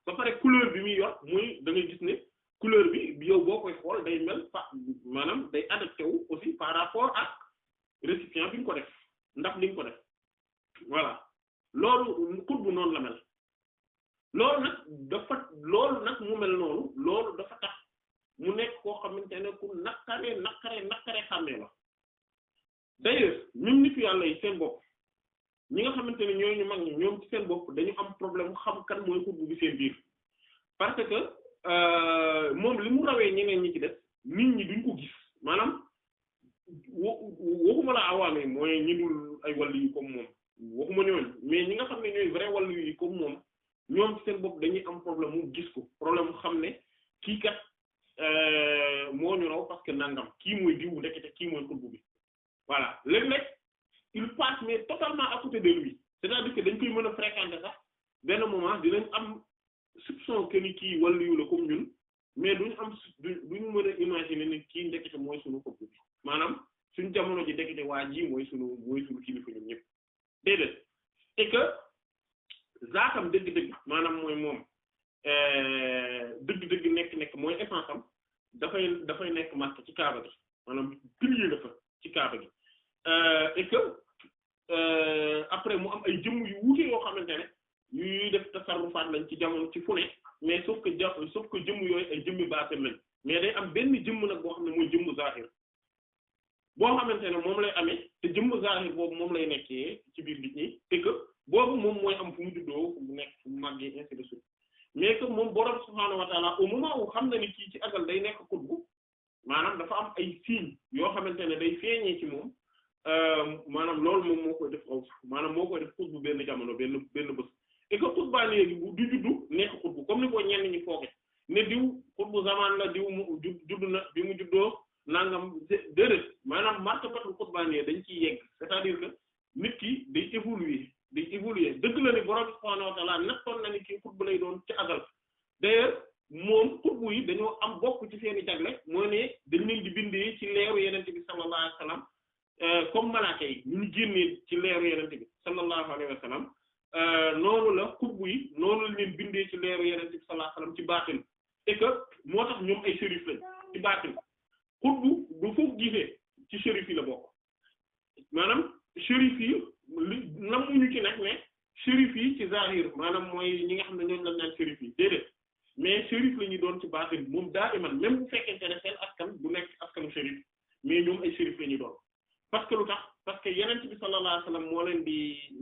ba pare couleur bi muy yor muy da ngay gis ne couleur bi yow boo koy xool day mel maanaam day adapté wu aussi par rapport ak récipient bi nga ko def ndax li nga ko def voilà loolu xutbu noonu la mel loolu nag mu mel noonu loolu dafa tax mu nekk koo xamante ne ku naqaree xàmmee la d'ailleurs ñun nitu yàlla yi seen bopp ñi nga xamante ne ñooy ñu mag ñi ñoom ci seen bopp dañu am problème xam kan mooy xutbu bi seen biir parce que moom li mu rawee ñeneen ñi ci def nit ñi duñ ko gis maanaam waxuma la awaame mooy ñi dul ay wàllu yi comme moom waxuma ñooñu mais ñi nga xam ne ñooy vrai wàllu yi comme moom ñoom ci seen bopp dañuy am problème mu gis ko problème mu xam ne kii kat moo ñu raw parce que nangam kii mooy diw ndekete kii mooy xutbu bi voilà léeg-léeg il passe mais totalement à côté de lui c'est-à-dire que dañ koy mën a fréquenter sax benn moment dinañ am soupçon que ni kii wàllu yu la comme ñun mais duñu mën a imaginer ni kii ndekete mooy sunu xutbu bi maanaam suñu jamono ji ndekete waa ji mooy sunu kilifa ñun ñëpp déedéet et que zaatam dëgg-dëgg maanaam mooy moom dëgg-dëgg nekk mooy essence am dafay nekk Makka ci Kaaba gi maanaam pilier la fa ci Kaaba gi et que après mu am ay jëmm yu wuute yoo xamante ne yuy def tasarrufaat lañ ci jamono ci fu ne mais sauf que jëmm yooyu ay jëmmi baatin lañ mais day am benn jëmm nag boo xam ne mooy jëmm zahir boo xamante ne moom lay amee te jëmm zahir boobu moom lay nekkee ci biir nit ñi et que boobu moom mooy am fu mu juddoo fu mu nekk fu mu màggee ainsi de suite mais que moom borom subhaanahu wa ta'ala au moment où xam na ni kii ci agal day nekk xutbu maanaam dafa am ay signes yoo xamante ne day feeñee ci moom maanaam loolu moom moo koy def maanaam moo koy def xutbu benn jamono benn bés et que xutbaa léegi bu du juddu nekk xutbu comme ni ko ñenn ñi fooge ne diw xutbu zaman la diw mu judd na bi mu juddoo nangam déedéet maanaam martabatul xutbaaniyya dañ ciy yegg c'est-à-dire que nit ki day évoluer dëgg la ni borom subhaanahu wa ta'ala nattoon na ni kii xutbu lay doon ci agal d'ailleurs moom xutbu yi dañoo am bokk ci seeni jagle mooy ne dañ leen di bindee ci leeru yenente bi sallallahu alayhi wa sallam comme malaaka yi ñu génnee ci leeru yenente bi sallallahu alayhi wa sallam noonu la xutbu yi noonu la leen bindee ci leeru yenente bi sallallahu alayhi wa sallam ci baatin et que moo tax ñoom ay shérif lañ ci baatin xutbu du foofu gisee ci shérif yi la bokk maanaam shérif yi namuñu ci nag ne shérif yi ci zahir maanaam mooy ñi nga xam ne ñooñu lañ naan shérif yi déedéet mais shérif la ñuy doon ci baatin moom daa iman même bu fekkente ne seen askan du nekk askanu shérif mais ñoom ay shérif la ñuy doon parce que lu tax parce que yenent bi sallallahu alayhi wasallam moo leen di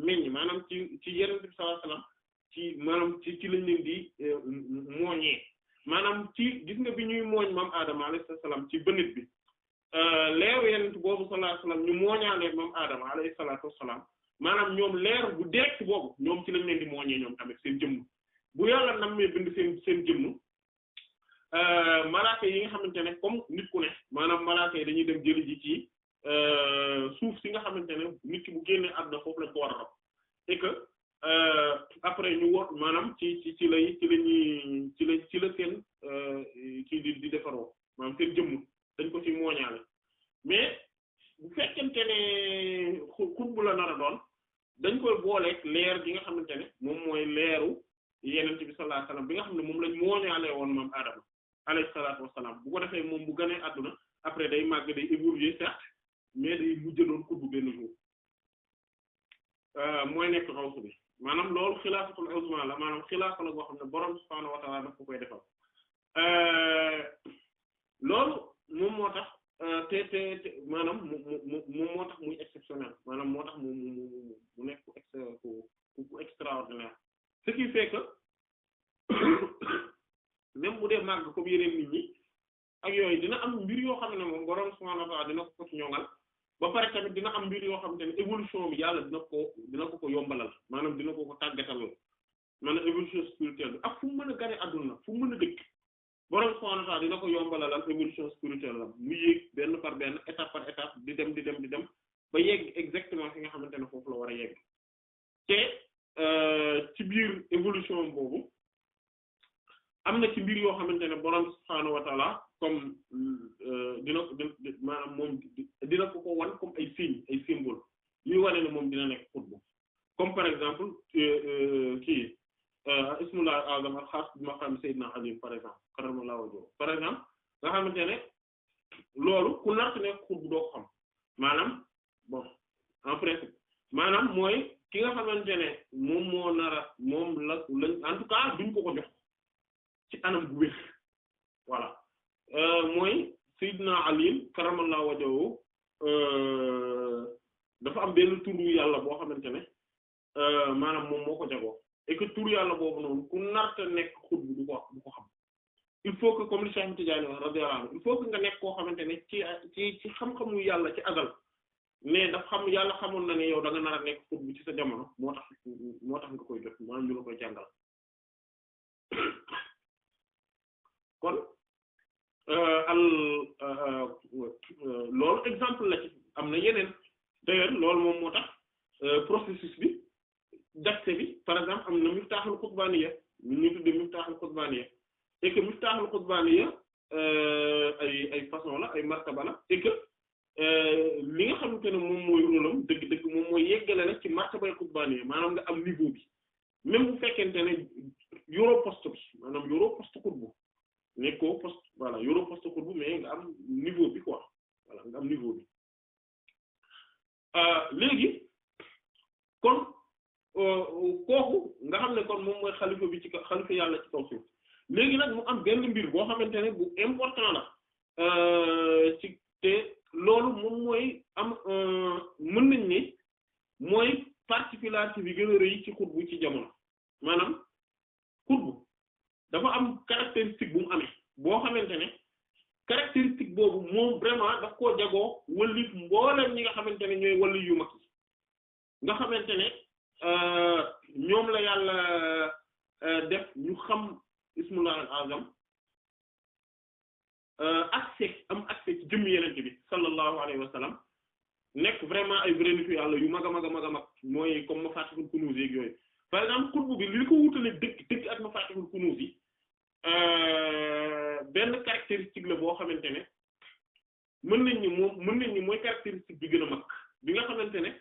meññ maanaam ci yenent bi sallallahu alayhi wasallam ci lañ leen di mooñee maanaam ci gis nga bi ñuy mooñ maam Adama alayhi salaam ci bënit bi leeru yenent boobu sallallahu alayhi wasallam ñu mooñaale maam Adama alayhi salaatu wassalaam maanaam ñoom leer bu direct boobu ñoom ci lañ leen di mooñee ñoom tamit seen jëmm bu yàlla nammee bind seen jëmm malaaka yi nga xamante ne comme nit ku ne maanaam malaaka yi dañuy dem jëli ji ci suuf si nga xamante ne nit ki bu génnee àdduna foofu lañ ko war a rob et que après ñu wot maanaam ci la seen kii di defaroo maanaam seen jëmm dañ ko ci mooñaale mais bu fekkente ne xutbu la nar a doon dañ koy booleeg leer gi nga xamante ne moom mooy leeru yenent bi sallallahu alayhi wasallam bi nga xam ne moom lañ mooñaale woon moom Adama alayhi salaatu wassalaam bu ko defee moom bu ganee àdduna après day màgg day évoluer certes mais day mujj doon xutbu benn jour mooy nekk xawsu bi maanaam loolu xilaafatul uzma la maanaam xilaafa la boo xam ne borom subhaanahu wa ta'ala daf ko koy defal loolu moom moo tax te maanaam moom moo tax muy exceptionnel maanaam moo tax mu nekk ku extraordinaire ce qui fait que même bu dee màgg comme yeneen nit ñi ak yooyu dina am mbir yoo xam ne moom borom subhaanahu wa ta'ala dina ko ci ñoŋal ba pare tamit dina am mbir yoo xamante ne évolution bi yàlla dina ko yombalal maanaam dina ko tàggatalal maanaam évolution spirituelle bi ak fu mu mën a gane àdduna fu mu mën a dëkk borom subhaanahu wa ta'ala dina ko yombalalal évolution spirituelle la mu yéeg benn par benn étape par étape di dem ba yegg exactement fi nga xamante ne foofu la war a yegg te ci biir évolution boobu am na ci mbir yoo xamante ne borom subhaanahu wa ta'ala comme maanaam moom dina ko wan comme ay signes ay symboles yuy wane ne moom dina nekk xutbu comme par exemple ismullah al-azam al-xaas bi maqaam Seydina Ali par exemple karramallahu wajhahu par exemple nga xamante ne loolu ku nar nekk xutbu doo ko xam maanaam bon en principe maanaam mooy ki nga xamante ne moom moo nara moom lañ en tout cas duñ ko jox ci anam gu wér voilà mooy Seydina Ali karramallahu wajhahu dafa am benn turu yàlla boo xamante ne maanaam moom moo ko jagoo et que turu yàlla boobu noonu ku narta nekk xutbu du ko xam il faut que comme li Cheikh Tidiane wax radiyallahu anhu il faut que nga nekk koo xamante ne ci xam-xamu yàlla ci azal mais daf xam yàlla xamoon na ne yow da nga nar a nekk xutbu ci sa jamono moo tax nga koy jot maanaam ñu la koy jàngal kon loolu exemple la ci am na yeneen d'ailleurs loolu moom moo tax processus bi d'accès bi par exemple am na miftaaxul xutbaaniya ñu tuddee miftaaxul xutbaaniya et que miftaaxul xutbaaniya ay façon la ay martaba la et que li nga xamante ne moom mooy rôlam dëgg-dëgg moom mooy yeggale la ci martabay xutbaaniya maanaam nga am niveau bi même bu fekkente ne yoroo poste bi maanaam yoroo poste xutbu nekkoo poste voilà yoroo poste xutbu mais nga am niveau bi quoi voilà nga am niveau bi léegi kon kooku nga xam ne kon moom mooy xalifa bi ci xalifa yàlla ci kaw suuf léegi nag mu am benn mbir boo xamante ne bu important la ci te loolu moom mooy am mën nañ ne mooy particularité bi gën a rëy ci xutbu ci jamono maanaam xutbu dafa am caractéristique bu mu amee boo xamante ne caractéristique boobu moom vraiment daf koo jagoo wallif mbooleem ñi nga xamante ne ñooy walli yu mag yi nga xamante ne ñoom la yàlla def ñu xam ismullah al-azam accès ci jëmm yenente bi sallallahu alayhi wa sallam nekk vraiment ay vrai nitu yàlla yu mag a mag mooy comme Mafatihul Kunuz yeeg yooyu par exemple xutbu bi li ko wutale dëgg ak Mafatihul Kunuz yi benn caractéristique la boo xamante ne mën nañ ni mooy caractéristique bi gën a mag bi nga xamante ne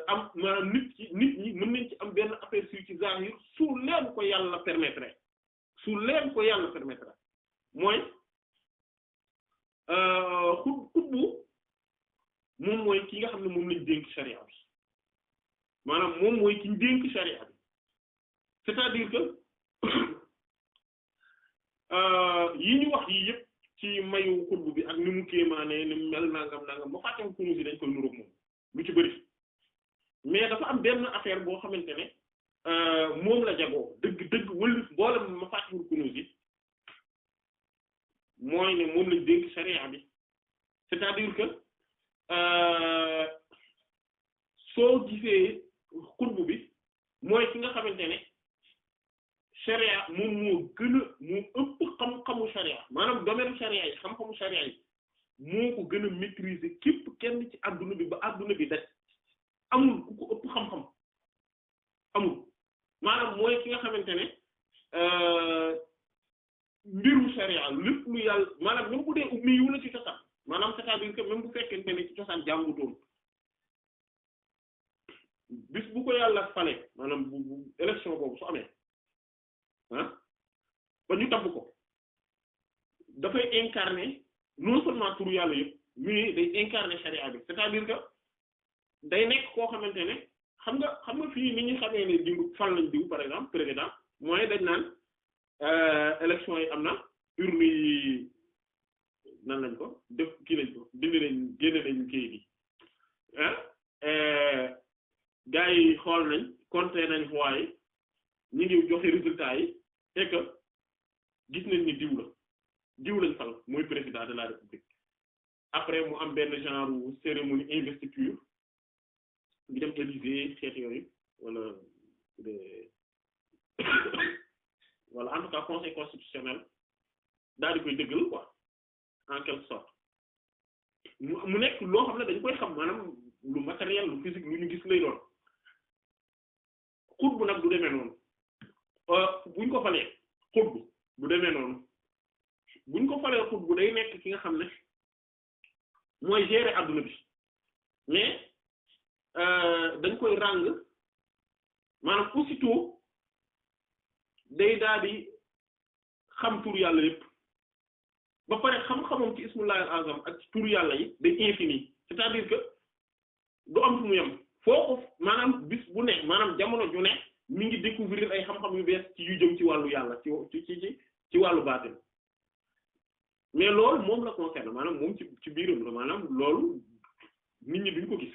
am maanaam nit ñi mën nañ ci am benn aperçu ci zahir su leen ko yàlla permettre mooy xutbu moom mooy ki nga xam ne moom lañ dénk charia bi maanaam moom mooy ki ñu dénk charia bi c'est-à-dire que yi ñu wax yii yëpp ci mayu xutbu bi ak ni mu kéemaane ni mu mel nangam ba fàttewu Kunûz yi dañ koy nuróog moom lu ci bëri mais dafa am benn affaire boo xamante ne moom la jagoo dëgg wëlif mboolem Mafatihul Kunûz yi mooy ne moom lañ dénk sharia bi c'est-à-dire que soo gisee xutbu bi mooy ki nga xamante ne sharia moom moo ëpp xam-xamu sharia maanaam domaine sharia yi xam-xamu sharia yi moo ko gën a maîtriser képp kenn ci adduna bi ba adduna bi daj amul ku ko ëpp xam-xam amul maanaam mooy ki nga xamante ne mbiru sharia lépp lu yàlla maanaam même bu dee ummi yu la ci cosaan maanaam c'est-à-dire que même bu fekkente ne ci cosaan jàngutoon bis bu ko yàlla fale maanaam bu élection boobu su amee ah ba ñu tabb ko dafay incarner non seulement turu yàlla yëpp mais day incarner sharia bi c'est-à-dire que day nekk koo xamante ne xam nga fii ni ñu xamee ne diw fal lañ diw par exemple président mooy dañ naan élection yi am na urne yi nan lañ ko def kii lañ ko génne nañ kii bi gars yi xool nañ compter nañ voix yi ñu ngi joxe résultats yi et que gis nañ ni diw lañ fal mooy président de la république après mu am benn genre cérémonie investiture bi dem Élysée xeet yooyu wala wala en tout cas conseil constitutionnel daal di koy dëggal quoi en quelque sorte mu nekk loo xam ne dañ koy xam maanaam lu matériel lu physique lu ñu gis lay doon xutbu nag du demee noonu buñ ko falee xutbu du demee noonu buñ ko falee xutbu day nekk ki nga xam ne mooy gérer adduna bi mais dañ koy ràng maanaam aussitôt day daal di xam tur yàlla yépp ba pare xam-xamam ci ismullahi al-azam ak ci tur yàlla yi day infini c'est-à-dire que du am fu mu yem foo ko maanaam bis bu ne maanaam jamono ju ne mi ngi découvrir ay xam-xam yu bees ci yu jëm ci wàllu yàlla ci wàllu baatin mais loolu moom la concerne maanaam moom ci biiram la maanaam loolu nit ñi duñ ko gis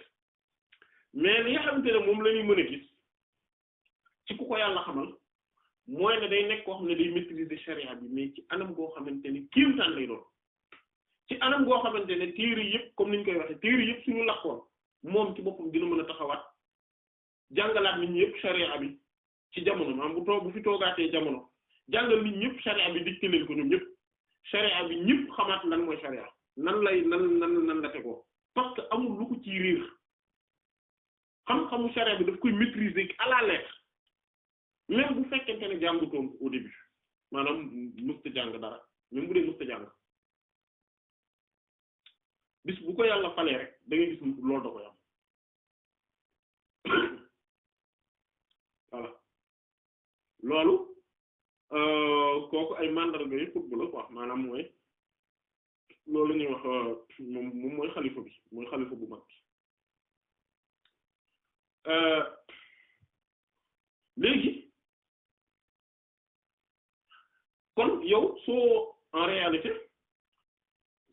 mais li nga xamante ne moom la ñuy mën a gis ci ku ko yàlla xamal mooy ne day nekk koo xam ne day maîtriser charia bi mais ci anam goo xamante ni kéemtaan lay doon ci anam goo xamante ne téere yëpp comme ni ñu koy waxee téere yëpp suñu lakkoon moom ci boppam dina mën a taxawaat jàngalaat nit ñi yëpp charia bi ci jamono maanaam bu fi toogaatee jamono jàngal nit ñëpp charia bi dicté leen ko ñoom ñëpp charia bi ñëpp xamaat lan mooy charia nan la tegoo parce que amul lu ko ci riir xam-xamu charia bi daf koy maîtriser à la lettre même bu fekkente ne jàngutoon au début maanaam musta jàng dara même bu dee musta jàng bis bu ko yàlla falee rek da ngay gis loolu da koy am voilà loolu kooku ay mandarga yu xutbu la quoi maanaam mooy loolu ñuy wax moom mooy xalifa bi mooy xalifa bu mag léegi kon yow soo en réalité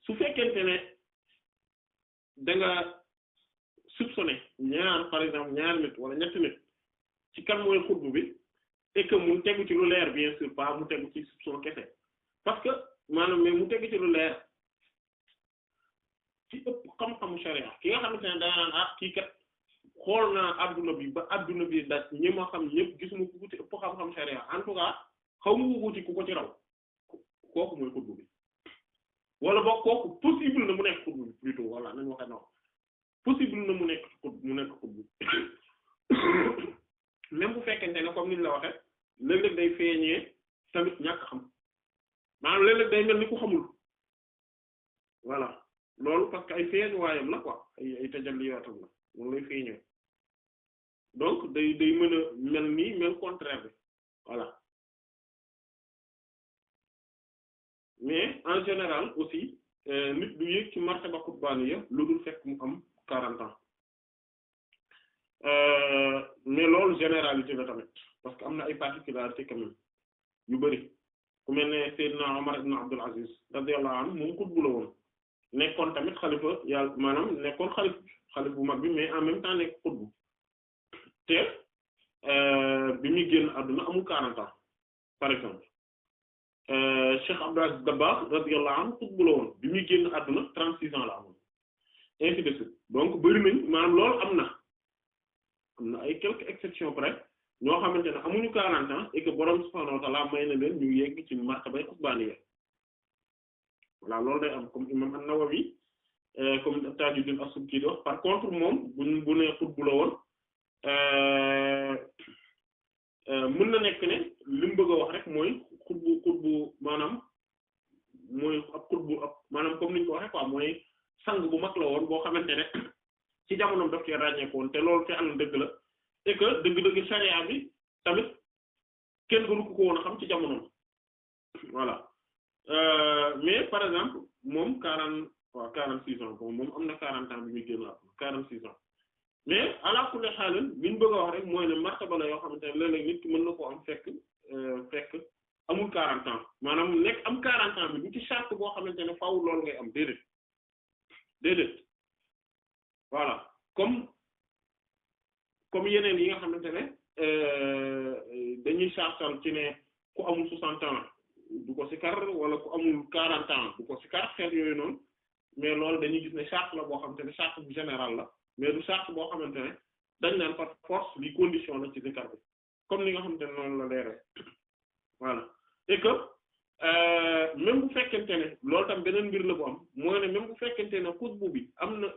su fekkente ne da nga soupçonné par exemple ñaar nit wala ñetti nit ci kan mooy xutbu bi et que mu tegu ci lu leer bien sûr pas mu tegu ci soupçon kese parce que maanaam mais mu tegu ci lu leer ci ëpp xam-xamu sharia ki nga xamante ne danga naan kii kat xool naa adduna bi ba adduna bi daj ñi ma xam ñëpp gisuma ku ko ci ëpp xam-xam sharia en tout cas xaw ma wuti ku ko ci raw kooku mooy xutbu bi wala boog kooku possible na mu nekk xutbu bi plutôt voilà nañu waxee noonu possible na mu nekk xutbu même bu fekkente ne comme niñ la waxe léeg-léeg day feeñee tamit ñàkk xam maanaam léeg-léeg day mel ni ku xamul voilà loolu parce que ay feeñuwaayam la quoi ay tajalliyaatam la moom lay feeñoo donc day mën a mel nii mel contraire bi voilà mais en général aussi nit du yéeg ci martaba qutbaaniya lu dul fekk mu am 40 ans mais loolu généralité la tamit parce que am na ay particularités quand même yu bari ku mel ne Seydina Omar ibn Abdul Aziz radiyallahu anhu moom xutbu la woon nekkoon tamit xalifa yàlla maanaam nekkoon xalif bu mag bi mais en même temps nekk xutbu te bi muy génn àdduna amul 40 ans par exemple Cheikh Abdou Aziz Dabakh radiyallahu anhu xutbu la woon bi muy génn àdduna 36 ans la amoon ainsi de suite donc bëri nañ maanaam loolu am na ay quelques exceptions près ñoo xamante ne amuñu 40 ans et que borom subhaanahu wa ta'ala may na leen ñu yegg ci martabay xutbaaniya voilà loolu day am comme imam an-Nawawi comme Tajuddin as-Subki di wax par contre moom bu ne xutbu la woon mën na nekk ne li mu bëgg a wax rek mooy xutbu maanaam mooy ab xutbu ab maanaam comme ni ñu ko waxee quoi mooy sang bu mag la woon boo xamante ne ci jamonoom daf cee ràññeeku woon te loolu fi am dëgg la et que dëgg-dëgg charia bi tamit kenn gënu ko woon a xam ci jamonoom voilà mais par exemple moom 46 ans bon moom am na 40 ans bi muy génn ak 46 ans mais ala kulli haal li ñu bëgg a wax rek mooy ne martaba la yoo xamante ne léeg-léeg nit ki mën na koo am fekk amul 40 ans maanaam nekk am 40 ans bi du ci charte boo xamante ne faaw loolu ngay am déedéet voilà comme yeneen yi nga xamante ne dañuy chartal ci ne ku amul 60 ans du ko sikar wala ku amul 40 ans du ko sikar xeet yooyu noonu mais loolu dañuy gis ne charte la boo xamante ne charte bu général la mais du charte boo xamante ne dañ naan par force li condition la ci zikar bi comme ni nga xamante ne noonu la leeree voilà et que même bu fekkente ne loolu tam beneen mbir la bu am mooy ne même bu fekkente ne xutbu bi am na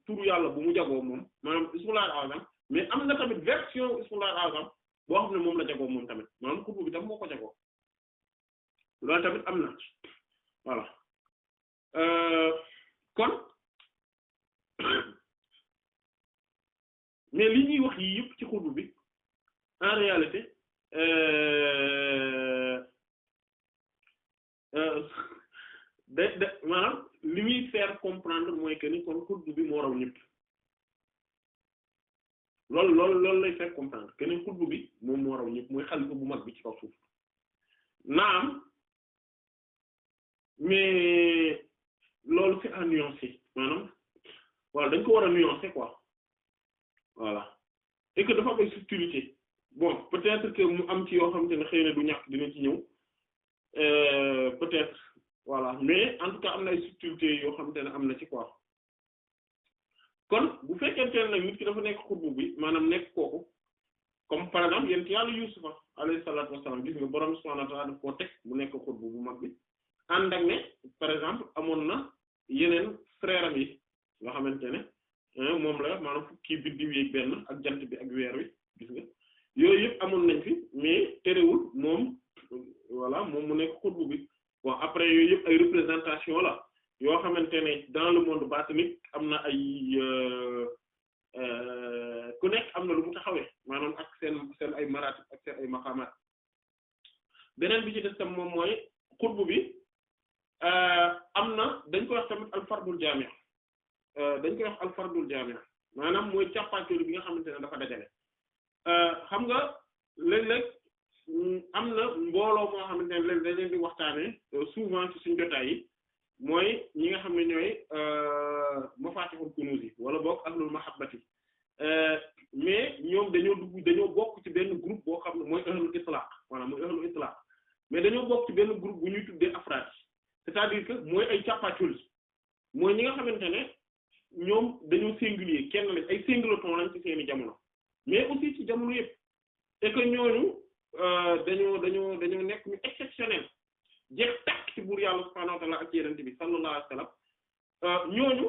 turu yàlla bu mu jagoo moom maanaam ismullahil azam mais am na tamit version ismullahil azam boo xam ne moom la jagoo moom tamit maanaam xutbu bi tam moo ko jagoo loolu tamit am na voilà kon mais li ñuy wax yii yëpp ci xutbu bi en réalité maanaam li muy faire comprendre mooy que ni kon xutbu bi moo raw ñëpp loolu lay faire comprendre que ni xutbu bi moom moo raw ñëpp mooy xalifa bu mag bi ci kaw suuf naam mais loolu c'est à nuancer maanaam voilà dañ ko war a nuancer quoi voilà et que dafa am ay subtilité bon peut-être que mu am ci yoo xamante ne xëy na du ñàkk dina ci ñëw peut-être voilà mais en tout cas am na ay subtilité yoo xamante ne am na ci quoi kon bu fekkente ne nag nit ki dafa nekk xutbu bi maanaam nekk kooku comme par exemple yent yàlla Yuusufa alayhi salaatu wassalaam gis nga borom subhaanahu wa ta'aala daf koo teg mu nekk xutbu bu mag bi ànd ak ne par exemple amoon na yeneen frère am yi nga xamante ne moom la maanaam fukki biddiw yi benn ak jant bi ak weer wi gis nga yooyu yëpp amoon nañ fi mais terewul moom voilà moom mu nekk xutbu bi bon après yooyu yëpp ay représentation la yoo xamante ne dans le monde batinique am na ay ku nekk am na lu mu taxawee maanaam ak seen ay maratib ak seen ay maqaamaat beneen bi ci des tam moom mooy xutbu bi am na dañ koy wax tamit alfardul jaami' dañ koy wax alfardul jaami' maanaam mooy càppaacoli bi nga xamante ne dafa dajale xam nga léeg-léeg am na mbooloo moo xamante ne léeg dañ leen di waxtaanee souvent ci suñu jotaay yi mooy ñi nga xam ne ñooy mafatihul kunuz yi wala boog ahlul mahabbati mais ñoom dañoo bokk ci benn groupe boo xam ne mooy ahlul itlaq voilà mooy ahlul itlaq mais dañoo bokk ci benn groupe bu ñuy tuddee afraad c'est-à-dire que mooy ay càppaacoli mooy ñi nga xamante ne ñoom dañoo singulier kenn lañ ay singleton lañ ci seeni jamono mais aussi ci jamono yëpp et que ñooñu dañoo nekk ñu exceptionnel jeex takk ci buur yàlla subhaanahu wa ta'ala ak yenente bi sallallahu alayhi wa sallam ñooñu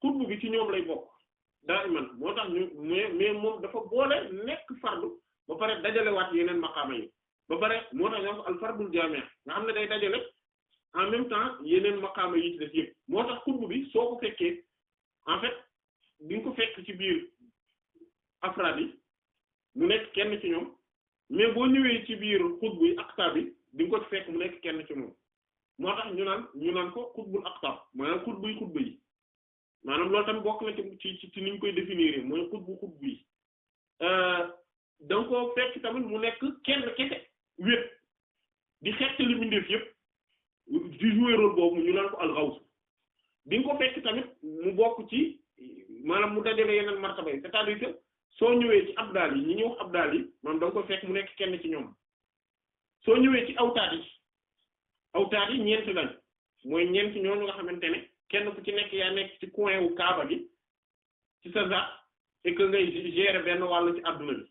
xutbu bi ci ñoom lay bokk daa iman moo tax ñu mais moom dafa boole nekk fardu ba pare dajalewaat yeneen maqaama yi ba pare moo tax ñoo ko al fardul jaami' nga xam ne day dajale en même temps yeneen maqaama yi ci def yëpp moo tax xutbu bi soo ko fekkee en fait di nga ko fekk ci biir afraad yi mu nekk kenn ci ñoom mais boo ñëwee ci biir xutbu yi aqtaab bi di nga ko fekk mu nekk kenn ci moom moo tax ñu naan ko xutbul aqtaab maanaam xutbu yi maanaam loolu tamit bokk na ci ni ñu koy définir mooy xutbu yi da nga koo fekk tamit mu nekk kenn kese wét di xeet li mbindeef yëpp di jouer rôle boobu ñu naan ko al-Ghaws di nga ko fekk tamit mu bokk ci maanaam mu dajale yeneen martaba yi c'est-à-dire que soo ñëwee ci abdal yi ñi ñuy wax abdal yi maanaam da nga koy fekk mu nekk kenn ci ñoom soo ñëwee ci awtaat yi ñeent lañ mooy ñeent ñooñu nga xamante ne kenn ku ci nekk yaa nekk ci coin wu kaaba gi ci sa za et que ngay gérer benn wàll ci adduna bi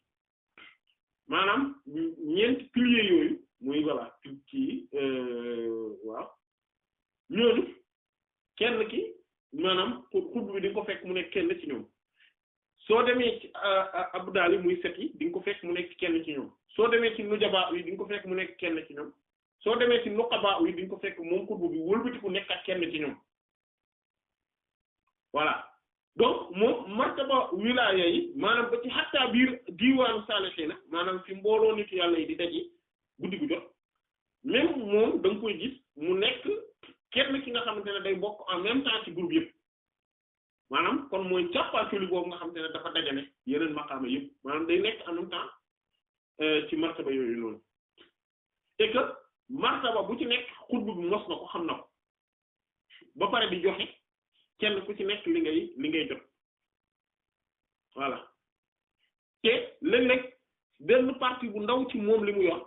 maanaam ñeent piliers yooyu muy voilà ci waaw ñooñu kenn ki maanaam xutb bi di nga ko fekk mu nekk kenn ci ñoom soo demee ci abdal yi muy set yi di nga ko fekk mu nekk kenn ci ñoom soo demee ci nujaba yi di nga ko fekk mu nekk kenn ci ñoom soo demee ci nuqaba yi di nga ko fekk moom xutb bi wëlbatiku nekk ak kenn ci ñoom voilà donc moom martaba wilaya yi maanaam ba ci xattaa biir diwaanu saalihiina maanaam fi mbooloo nitu yàlla yi di daje guddi gu jot même moom da nga koy gis mu nekk kenn ki nga xamante ne day bokk en même temps ci groupe yëpp maanaam kon mooy càppaaculi boobu nga xamante ne dafa dajale yeneen maqaama yëpp maanaam day nekk en même temps ci martaba yooyu noonu et que martaba bu ci nekk xutbu bi mos na ko xam na ko ba pare di joxe kenn ku ci nekk li ngay jot voilà te léeg-léeg benn partie bu ndaw ci moom li mu yor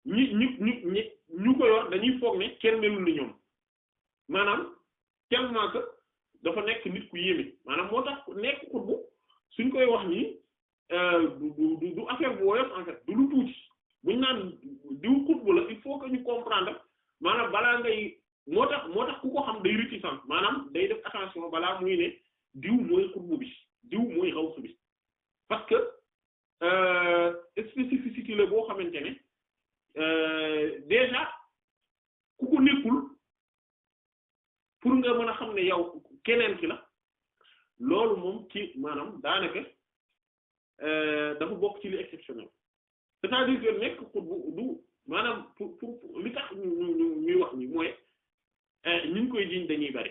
ñu ko yor dañuy foog ne kenn melul ni ñoom maanaam tellement que dafa nekk nit ku yéeme maanaam moo tax nekk xutbu suñ koy wax nii du affaire bu woyof en fait du lu tuuti buñ naan diw xutbu la il faut que ñu comprendre maanaam balaa ngay moo tax ku ko xam day réticent maanaam day def attention balaa muy ne diw mooy xutbu bi diw mooy xawsu bi parce que spécificité la boo xamante ne déjà ku ko nekkul pour nga mën a xam ne yow keneen ki la loolu moom ci maanaam daanaka dafa bokk ci li exceptionnel c'est-à-dire que nekk xutbu du maanaam pour li tax ñuy wax ni mooy ñu ngi koy jiñ dañuy bari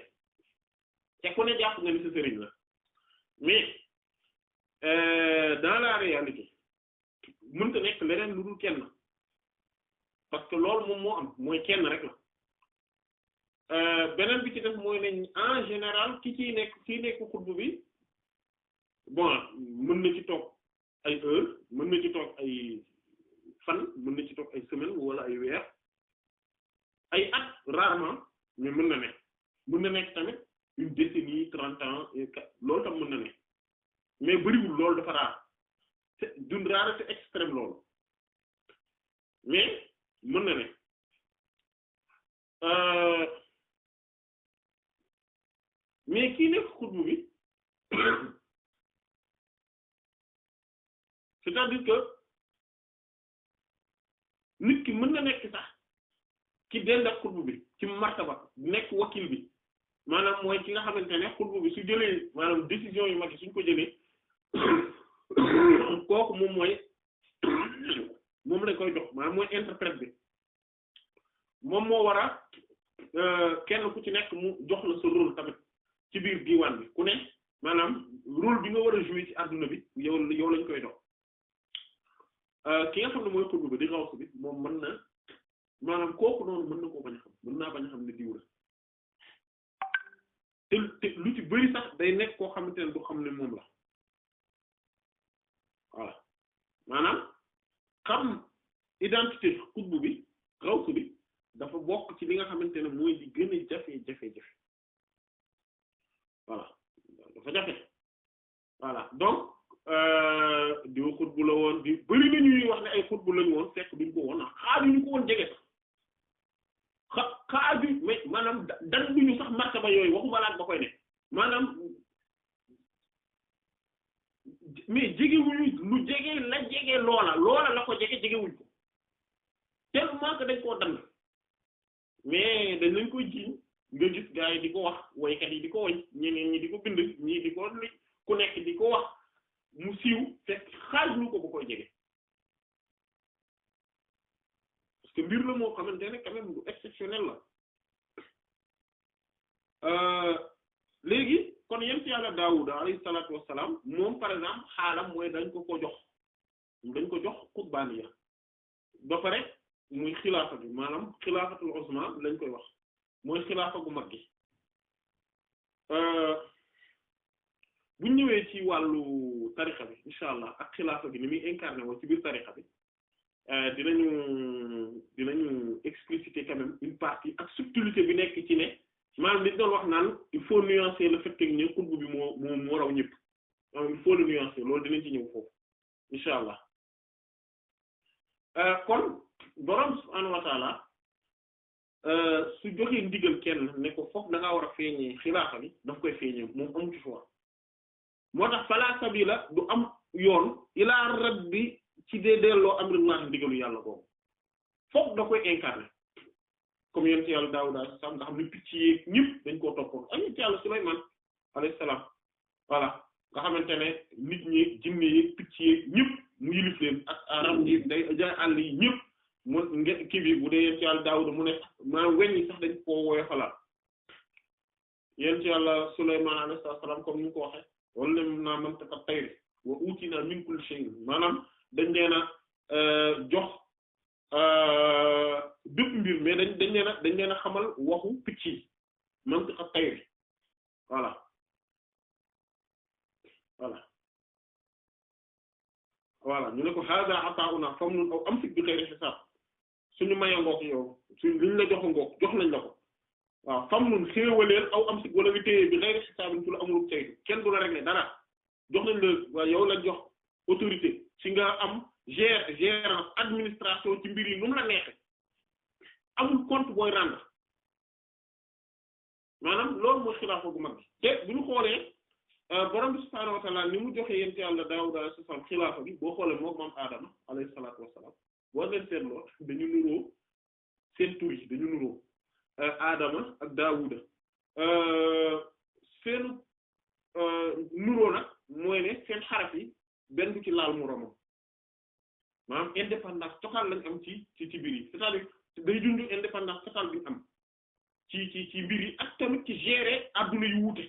te ku ne jàpp nga ni sa sëriñ la mais dans la réalité mënta nekk leneen lu dul kenn parce que loolu moom moo am mooy kenn rek la beneen bi ci def mooy ne en général kii nekk xutbu bi bon mën na ci toog ay heure mën na ci toog ay fan mën na ci toog ay semaine wala ay weer ay at rarement mais mën na nekk tamit une décennie 30 ans loolu tam mën na nekk mais bariwul loolu dafa rare c'est d'une rareté extrême loolu mais mën na nekk mais kii nekk xutbu bi c'est-à-dire que nit ki mën na nekk sax ki dend ak xutbu bi ci martaba nekk wakil bi maanaam mooy ki nga xamante ne xutbu bi su jëlee maanaam décision yu mag yi suñ ko jëlee kooku moom lañ koy jox maanaam mooy interprète bi moom moo war a kenn ku ci nekk mu jox la sa rôle tamit ci biir diwaan bi ku ne maanaam rôle bi nga war a jouer ci adduna bi yow lañ koy jox ki nga xam ne mooy xutbu bi di xawsu bi moom mën na maanaam kooku noonu mën na koo bañ a xam mën naa bañ a xam ne diw la te lu ci bari sax day nekk koo xamante ne du xam ne moom la voilà maanaam xam identité xutbu bi xawsu bi dafa bokk ci li nga xamante ne mooy di gën a jafe voilà dafa jafe voilà donc diw xutbu la woon di bari na ñuy wax ne ay xutbu lañu woon fekk duñ ko woon xaajuñu ko woon jege sax xaaju mais maanaam dan duñu sax martaba yooyu waxuma laat ba koy ne maanaam mais jegewuñu lu jege la jege loola la ko jegewuñ ko tellement que dañ koo dand mais dañ lañ koy jiiñ nga gis gars yi di ko wax woykat yi di ko woy ñeneen ñi di ko bind ñii di ko li ku nekk di ko wax mu siiw fekk xaaj lu ko ba koy jege parce que mbir la moo xamante ne quand même lu exceptionnel la léegi kon yent yàlla Daawuda alayhi salaatu wassalaam moom par exemple xaalam mooy dañ ko jox xutbaaniya ba pare muy xilaafa bi maanaam xilaafatul usma lañ koy wax mooy xilaafa gu mag gi bu ñëwee ci wàllu tariqa bi incha allah ak xilaafa gi ni muy incarné woo ci biir tariqa bi dinañu expliciter quand même une partie ak subtilité bi nekk ci ne maanaam li doon wax naan il faut nuancer le fait que ne xutbu bi moo raw ñëpp il faut le nuancer loolu dinañ ci ñëw foofu incha allah kon borom subhaanahu wa ta'ala su joxee ndigal kenn ne ko foofu da ngaa war a feeñee xilaafa bi daf koy feeñee moom amu ci choix moo tax fala sabila du am yoon ilaa rabbi ci delloo amrillah ndigalu yàlla boobu foofu da koy incarner comme yonent yàlla Daawuda sax nga xam ne picc yeeg ñëpp dañ koo toppoon ak yonent yàlla Sulaymaan alayhi salaam voilà nga xamante ne nit ñi jinne yeeg picc yeeg ñëpp mu yilif leen ak aram yi day jaay àll yi ñëpp mu kii bi bu dee yonent yàlla Daawuda mu ne maanaam weñ yi sax dañ koo woyofalal yonent yàlla Sulaymaan alayhi salaam comme ni ñu ko waxee wala naa mantaqa tayri wa utina min kulli shay'in maanaam dañ leen a jox bépp mbir mais dañ leen a xamal waxu picc yi mantaqa tayri voilà ñu ne ko hada ata'una famnun aw amsik bi ghayri hisab suñu maya ngoog yow suñ liñ la jox ngoog jox nañ la ko waaw famnun xéewaleel aw amsik wala nga téye bi ghayri hisab su la amul saytu kenn du la régler dara jox nañ la waaw yow la jox autorité ci nga am gérance administration ci mbir yi nu mu la neexe amul compte booy rendre maanaam loolu mooy xilaafa gu mag bi te bu ñu xoolee borom bi subhaanahu wa ta'ala ni mu joxe yent yàlla Daawuda alayhi salaam xilaafa bi boo xoolee moom maam Adama alayhi salaatu wassalaam boo leen seetloo dañu nuroo seen tur yi dañu nuroo Adama ak Daawuda seenu nuroo nag mooy ne seen xaraf yi benn du ci laal moroomam maanaam indépendance totale lañ am ci mbir yi c'est-à-dire day dund indépendance totale bi ñu am ci mbir yi ak tamit ci gérer adduna yu wuute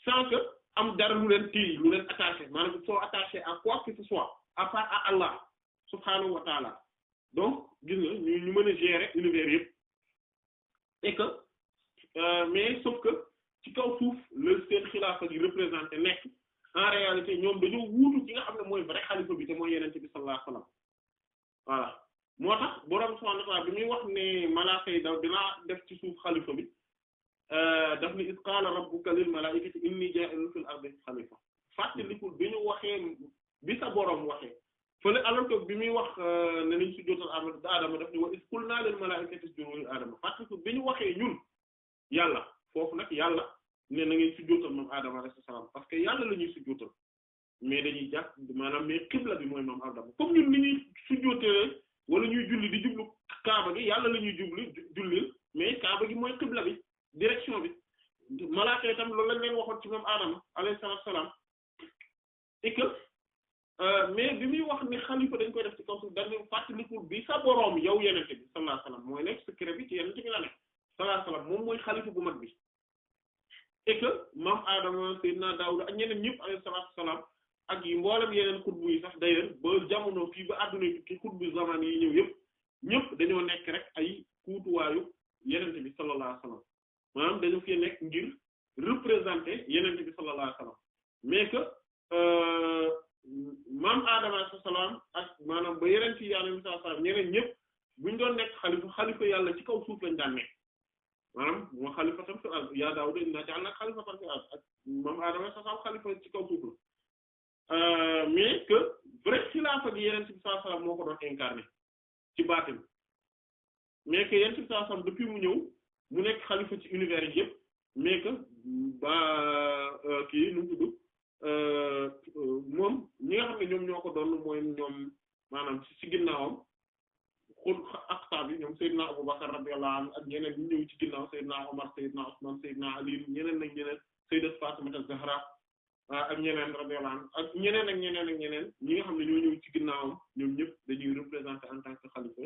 sans que am dara lu leen téye lu leen attaché maanaam il faut attaché à quoi que ce soit à part à Allah subhanahu wa ta'ala donc gis nga ñu mën a gérer univers yëpp et que mais sauf que ci kaw suuf le seen xilaafa gi représenté nekk en réalité ñoom dañoo wuutu ci nga xam ne mooy vrai xalifa bi te mooy yenente bi sallallahu alayhi wasallam voilà moo tax boroom subhanahu wa ta'ala bi muy wax ne malaaka yi daw dinaa def ci suuf xalifa bi daf ni iz qaala rabbuka lil malaa'ikati inni jaa'ilun fil ardi xalifa fàttalikul bi ñu waxee bi sa boroom waxee fële alors que bi muy wax ne nañ sujjóotal Adama daf ni wa iz qulnaa lil malaa'ikati isjudu li Adama fàttalikul bi ñu waxee ñun yàlla foofu nag yàlla ne na ngay sujjóotal moom Adama alayhi salaam parce que yàlla la ñuy sujjóotal mais dañuy jàpp maanaam mais xibla bi mooy moom Adama comme ñun ni ñuy sujjóotee wala ñuy julli di jublu kaaba gi yàlla la ñuy jullil mais kaaba gi mooy xibla bi direction bi malaaka itam loolu lañ leen waxoon ci moom Adama alayhi salaam et que mais bi muy wax ni xalifa dañ koy def ci kaw suuf dañu fàttalikul bi sa boroom yow yenente bi sallallahu alayhi wasallam mooy nekk secret bi ci yenente bi la nekk sallallahu alayhi wasallam moom mooy xalifa bu mag bi et que maam Adama Seydina Daawuda ak ñeneen ñëpp alayhi salaam ak yi mboolem yeneen xutbu yi sax d'ailleurs ba jamono fii ba àdduna tukki xutbu zaman yi ñëw yëpp ñëpp dañoo nekk rek ay kuutuwaayu yenente bi sallallahu alayhi wasallam maanaam dañu fi nekk ngir représenter yenente bi sallallahu alayhi wasallam mais que maam Adama alayhi salaam ak maanaam ba yeneen ci yàlla sallallahu alayhi wasallam ñeneen ñëpp buñ doon nekk xalifa yàlla ci kaw suuf lañ daan nekk maanaam moo xalifa tam fil ard yaa Daawuda innaa ja'alnaaka xalifatan fil ard ak maam Adama alayhi salaam xalifa ci kaw suuf la mais que vrai xilaafa gi yeneen ci sallallahu alayhi wasallam moo ko doon incarné ci baatin mais que yeneen ci sallallahu alayhi wasallam depuis mu ñëw mu nekk xalifa ci univers yi yëpp mais que ba kii nu mu tudd moom ñi nga xam ne ñoom ñoo ko doon mooy ñoom maanaam ci ginnaawam xul aqtaab bi ñoom Seydina Abubakar radiyallahu anhu ak ñeneen ñu ñëw ci ginnaaw Seydina Omar Seydina Usman Seydina Ali ñeneen ak ñeneen Sayyidat Fatima az-Zahra ak ñeneen radiyallahu anhu ak ñeneen ak ñeneen ak ñeneen ñi nga xam ne ñoo ñëw ci ginnaawam ñoom ñëpp dañuy représenter en tant que xalifa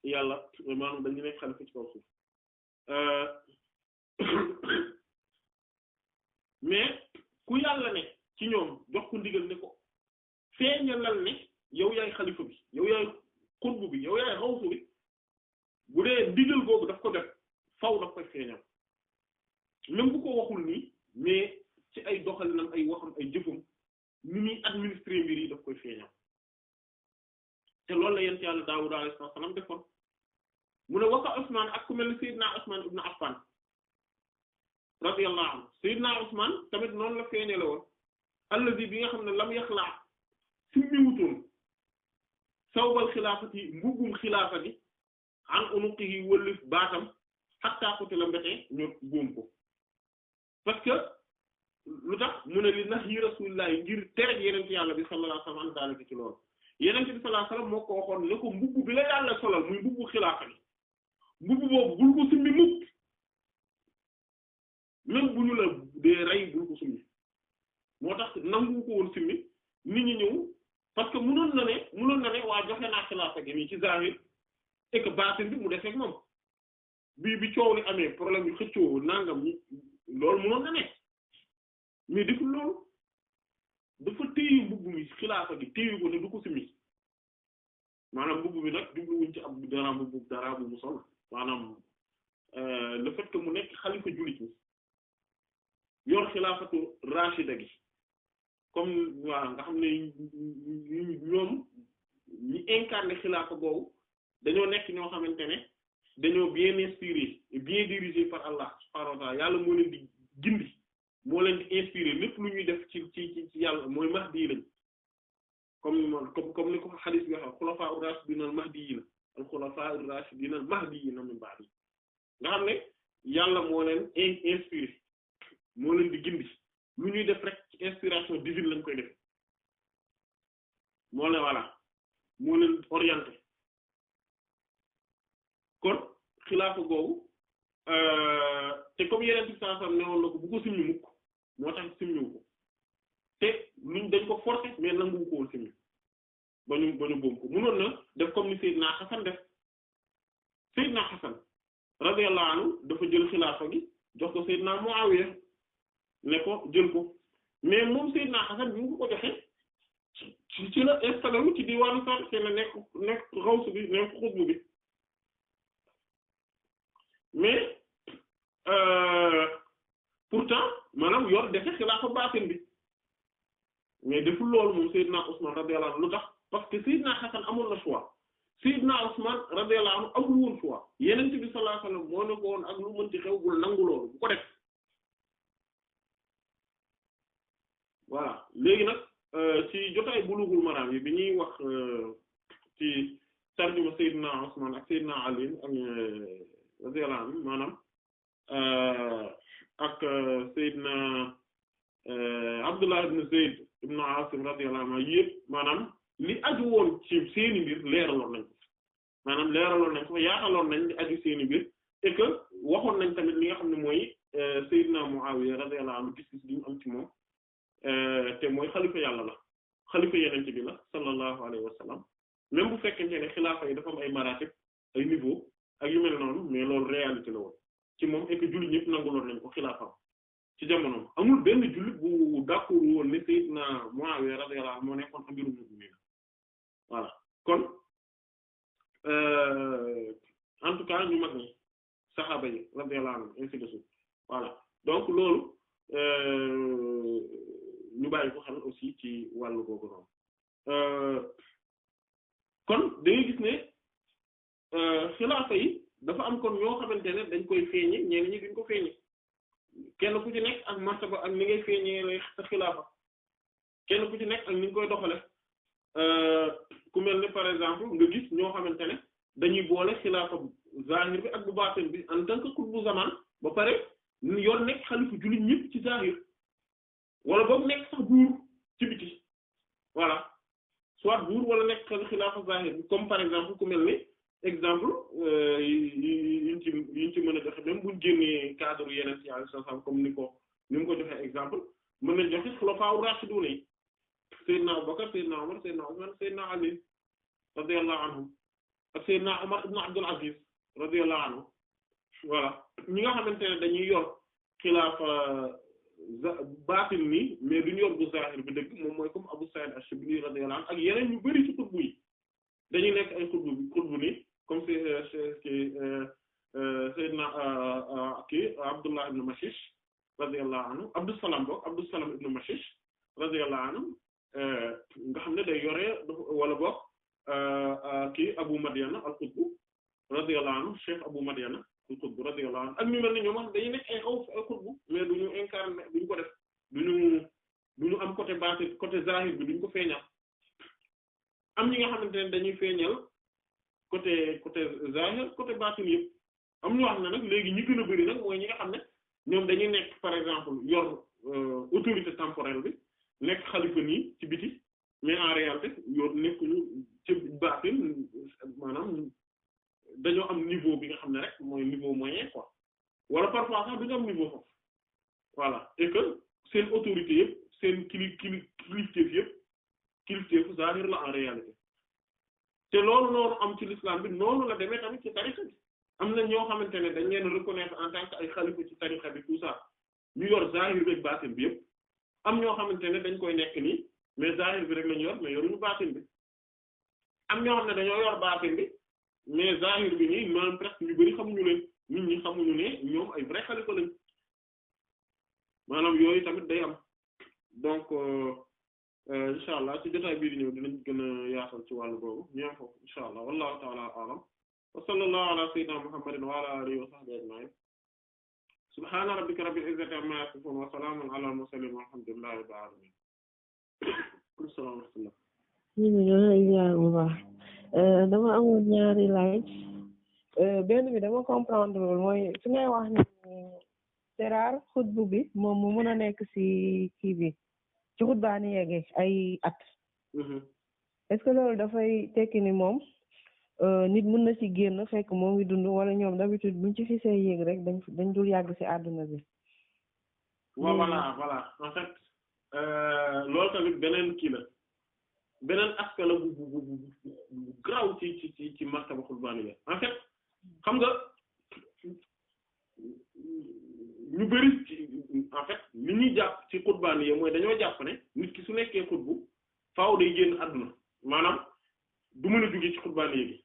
yàlla maanaam dañu nekk xalifa ci kaw suuf mais ku yàlla ne ci ñoom jox ko ndigal ne ko feeñalal ne yow yaay xalifa bi yow yaay xutbu bi yow yaay xawsu bi bu dee ndigal googu daf ko def faw daf koy feeñal même bu ko waxul nii mais ci ay doxalinam ay waxam ay jëfam ni muy administrer mbir yi daf koy feeñal te loolu la yent yàlla Daawuda alayhi salaam defoon mu ne waka Usmaan ak ku mel ni Seydina Usmaan ibn Affan radiyallahu anhu Seydina Usmaan tamit noonu la feeñale woon allazi bi nga xam ne lam yaxlaa simmiwutoon sawbal xilaafati mbubbum xilaafa gi an unuqihi wëllif baatam hatta qutila mbete ñu góom ko parce que lu tax mu ne li nahyi rasulillahi ngir tere yeneen ci yàlla bi sallallahu alayhi wasallam daalika ci loolu yeneen bi sallallahu alayhi wasallam moo ko waxoon ne ko mbubb bi la yàlla solal muy mbubbu xilaafa gi mbubb boobu bul ko summi mukk même bu ñu la dee rey bul ko summi moo tax nangu ko woon summi nit ñi ñëw parce que mënoon na ne waa joxe naa xilaafa gi nii ci zahir et que baatin bi mu defee moom bi coow li amee problème yu xëccoo nangam ñi loolu mënoon na ne mais deful loolu dafa téye mbubb mi xilaafa gi téye ko ne du ko summi maanaam mbubb bi nag jubluwuñ ci ab dara bu mu sol maanaam le fait que mu nekk xalifa jullit ñi yor xilaafatu rashida gi comme waa nga xam ne ñoom ñi incarné xilaafa googu dañoo nekk ñoo xamante ne dañoo bien inspiré et bien dirigé par Allah subhanahu wa ta'ala yàlla moo leen di gindi moo leen di inspiré lépp lu ñuy def ci yàlla mooy mahdi lañ comme ni ko hadith bi wax xulafaa ar-rashidin al-mahdiyyin al-xulafaa ar-rashidin al-mahdiyyin min ba'di nga xam ne yàlla moo leen inspiré moo leen di gindi lu ñuy def rek ci inspiration divine lañ koy def moo leen orienté kon xilaafa googu te comme yeneen ci saa ne woon na ko bu ko simmi mukk moo tax simmiwu ko te luñ dañ ko forcer mais nanguwu ko woon simmi ba ñu boom ko mënoon na def comme ni Seydina Hasan def Seydina Hasan radiyallahu anhu dafa jël xilaafa gi jox ko Seydina Muawiya ne ko jël ko mais moom Seydina Hasan bi mu ko joxe ci la installé wu ci diwaanu Sar c'est la nekk xawsu bi nekk xutbu bi mais pourtant maanaam yor defe xilaafa baatin bi mais deful loolu moom Seydina Ousmane radiyallahu anhu lu tax parce que Seydina Hasan amoon na choix Seydina Ousmane radiyallahu anhu amul woon choix Yonent bi sallallahu alayhi wasallam moo ne ko woon ak lu mënti xew bul nangu loolu bu ko def voilà léegi nag ci jotaay Bulughul Maram yi bi ñuy wax ci tarjuma Seydina Ousmane ak Seydina Ali ak radiyallahu anhu maanaam ak Seydina Abdullah ibn Zayd ibn Asim radiyallahu anhu yëpp maanaam li aju woon ci seeni mbir leeraloon nañ ko yaataloon nañ li aju seeni mbir et que waxoon nañ tamit li nga xam ne mooy Seydina Muawiya radiyallahu anhu gis-gis bi ñu am ci moom te mooy xalifa yàlla la xalifa yeneen bi la sallallahu alayhi wa sallam même bu fekkente ne xilaafa yi dafa am ay maratib ay niveau ak yu mel noonu mais loolu réalité la woon ci moom et que jullit ñëpp nanguloon nañ ko xilaafa ci jamonoom amul benn jullit bu d'accord woon ne Seydina Muawiya radiyallahu anhu moo nekkoon amirul mu'minin voilà kon en tout cas ñu mag ñi saxaaba yi radiyallahu anhum ainsi de suite voilà donc loolu ñu bàyyi ko xel aussi ci wàllu googu noonu kon da ngay gis ne xilaafa yi dafa am kon ñoo xamante ne dañ koy feeñe ñenn ñi duñ ko feeñe kenn ku ci nekk ak martaba ak ni ngay feeñee lay sa xilaafa kenn ku ci nekk ak ni nga koy doxale ku mel ne par exemple nga gis ñoo xamante ne dañuy boole xilaafa zahir bi ak bu baatin bi en tant que qutbu zaman ba pare yor nekk xalifu jullit ñëpp ci zahir wala boog nekk sax buur ci biti voilà soit buur wala nekk xilaafa zahir bi comme par exemple ku mel ni exemple yiñ ci mën a joxe même buñ génnee cadre yeneen ci yàlla sallam comme ni mu ko joxe exemple mën nañ joxe xulafaa rashidun yi Seydina Abubakar Seydina Umar Seydina Usman Seydina Ali radiyallahu anhum ak Seydina Umar ibn Abdul Aziz radiyallahu anhu voilà ñi nga xamante ne dañuy yor xilaafa baatin nii mais duñu yor bu zahir bi dëgg moom mooy comme Abu Sa'id ash-Shibli radiyallahu anhu ak yeneen ñu bari ci xutbu yi dañuy nekk ay xutbu nii comme Seydina Abdullah ibn Mashish radiyallahu anhu Abdus Salam ibn Mashish radiyallahu anhu nga xam ne day yore wala boog kii Abu Madyana al-Qutb radiyallahu anhu Cheikh Abu Madyana al-Qutb radiyallahu anhu ak ñu mel ni ñoom dañuy nekk ay xaw ay qutb mais duñu incarné duñu ko def duñu am côté baatin côté zahir bi duñu ko feeñal am ñi nga xamante ne dañuy feeñal côté zahir côté baatin yëpp am ñoo xam ne nag léegi ñi gën a bari nag mooy ñi nga xam ne ñoom dañuy nekk par exemple yor autorité temporelle bi nekk xalifa nii ci biti mais en réalité yor nekkuñu ci baatin maanaam dañoo am niveau bi nga xam ne rek mooy niveau moyen quoi wala parfois sax duñu am niveau foofu voilà et que seen autorité yëpp seen kilifteefu zahir la en réalité te loolu noonu am ci l'islam bi noonu la demee tamit ci tarixa bi am na ñoo xamante ne dañ leen reconnaître en tant que ay xalifa ci tarixa bi tout ça ñu yor zahir bi ak baatin bi yëpp am ñoo xamante ne dañ koy nekk nii mais zahir bi rek la ñu yor mais yoruñu baatin bi am ñoo xam ne dañoo yor baatin bi mais zahir bi nii maanaam presque ñu bari xamuñu leen nit ñi xamuñu ne ñoom ay vrai xalifa lañ maanaam yooyu tamit day am donc incha allah ci jotaay bii di ñëw dinañ gën a yaatal ci wàllu boobu ñu am foofu incha allah wallahu ta'ala a'lam wa sallallahu ala sayyidina muhammadin wa ala alihi wa sahbihi ajma'in subhana rabbika rabbil izzati amma yasifun wa salamun ala al mursalin walhamdulillahi rabbil alamin
dama amoon ñaari laaj benn bi dama comprendre loolu mooy su ngay wax ni c'est rare xutbu bi moom mu mën a nekk ci kii bi ci xutbaani yeggee ay at est-ce que loolu dafay tekki ni moom nit mën na ci génn fekk moo ngi dund wala ñoom d'habitude buñ ci fisee yéeg rek dañ dul yàgg ci àdduna bi
voilà en fait loolu tamit beneen kii la beneen aspect la bu graw ci martaba xutbaani ya en fait xam nga ñu bari en fait li ñuy jàpp ci xutbaani ya mooy dañoo jàpp ne nit ki su nekkee xutbu faaw day génn àdduna maanaam du mën a jóge ci xutbaani ya gi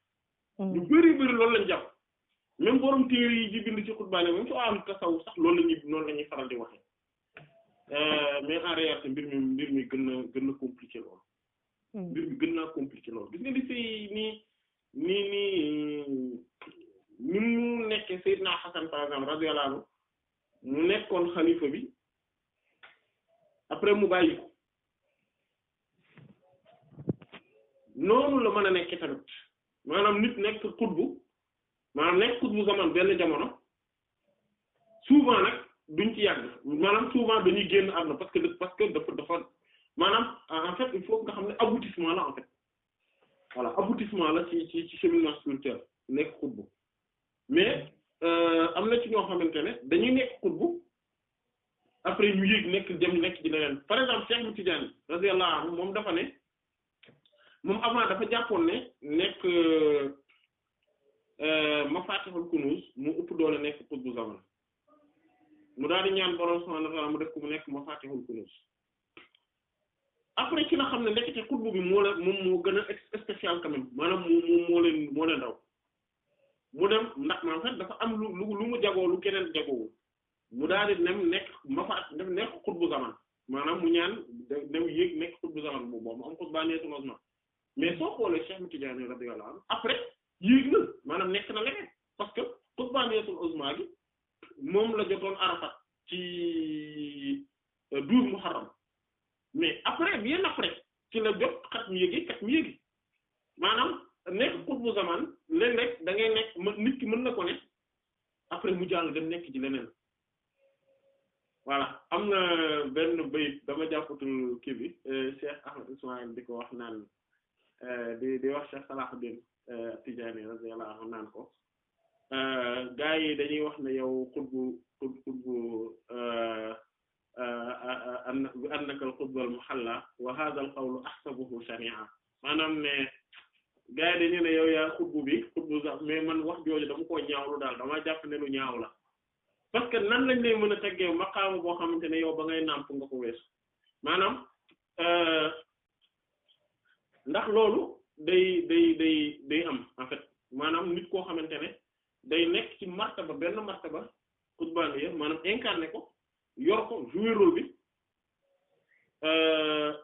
ñu bari loolu lañ jàpp même borom téere yi ji bind ci xutbaani même su am tasawuf sax noonu la ñuy faral di waxee mais en réalité mbir mi gën na compliqué loolu mbir mi gën naa compliqué loolu gis nga li say ni mu nekkee Seydina Hasan par exemple radiyallahu anhu mu nekkoon xalifa bi après mu bàyyi ko noonu la mën a nekkee tamit maanaam nit nekk xutbu zaman benn jamono souvent nag duñ ci yàgg maanaam souvent dañuy génn àdduna parce que dafa maanaam en fait il faut nga xam ne aboutissement la en fait voilà aboutissement la ci cheminement spirituel nekk xutbu mais am na ci ñoo xamante ne dañuy nekk xutbu après ñu yéeg nekk ci leneen par exemple Cheikh Ahmed Tidiane radiyallahu anhu moom dafa ne moom avant dafa jàppoon ne nekk Mafatihul Kunuz mu ëpp doole nekk xutbu zaman mu daal di ñaan Boroom subhaanahu wa ta'aala mu def ko mu nekk Mafatihul Kunuz après ci la xam ne nekkete xutbu bi moom moo gën a spécial quand même maanaam moo leen raw mu dem ndax en fait dafa am lu mu jagoo lu keneen jagoowul mu daal di nekk nekk xutbu zaman maanaam mu ñaan dem yéeg nekk xutbu zaman boobu mu am xutbaaniyatul uzma mais soo xoolee Cheikh Ahmed Tidiane radiyallahu anhu après yéeg na maanaam nekk na leneen parce que xutbaaniyatul uzma gi moom la jotoon Arafat ci 12 Muharram mais après bien après ci la jot xat mi yéegi maanaam nekk xutbu zaman léeg-léeg da ngay nekk nit ki mën na ko ne après mu jàll dem nekk ci leneen voilà am na benn bayit dama jàppatul kii bi Cheikh Ahmed Ismaïl di ko wax naan di wax Cheikh Salahuddin Tidjânî radiyallahu anhu naan ko gaa yi dañuy wax ne yow xutbu annaka al-qutb al-muhalla wa hadha al-qawlu ahsabuhu shari'a maanaam ne gaa yi dañu ne yow yaa xutbu sax mais man wax jooju dama koo ñaawlu daal dama jàpp ne lu ñaaw la parce que nan lañ lay mën a teggee maqaama boo xamante ne yow ba ngay nàmp nga ko weesu maanaam ndax loolu day am en fait maanaam nit koo xamante ne day nekk ci benn martaba xutbaaniya maanaam incarné ko yor ko jouer rôle bi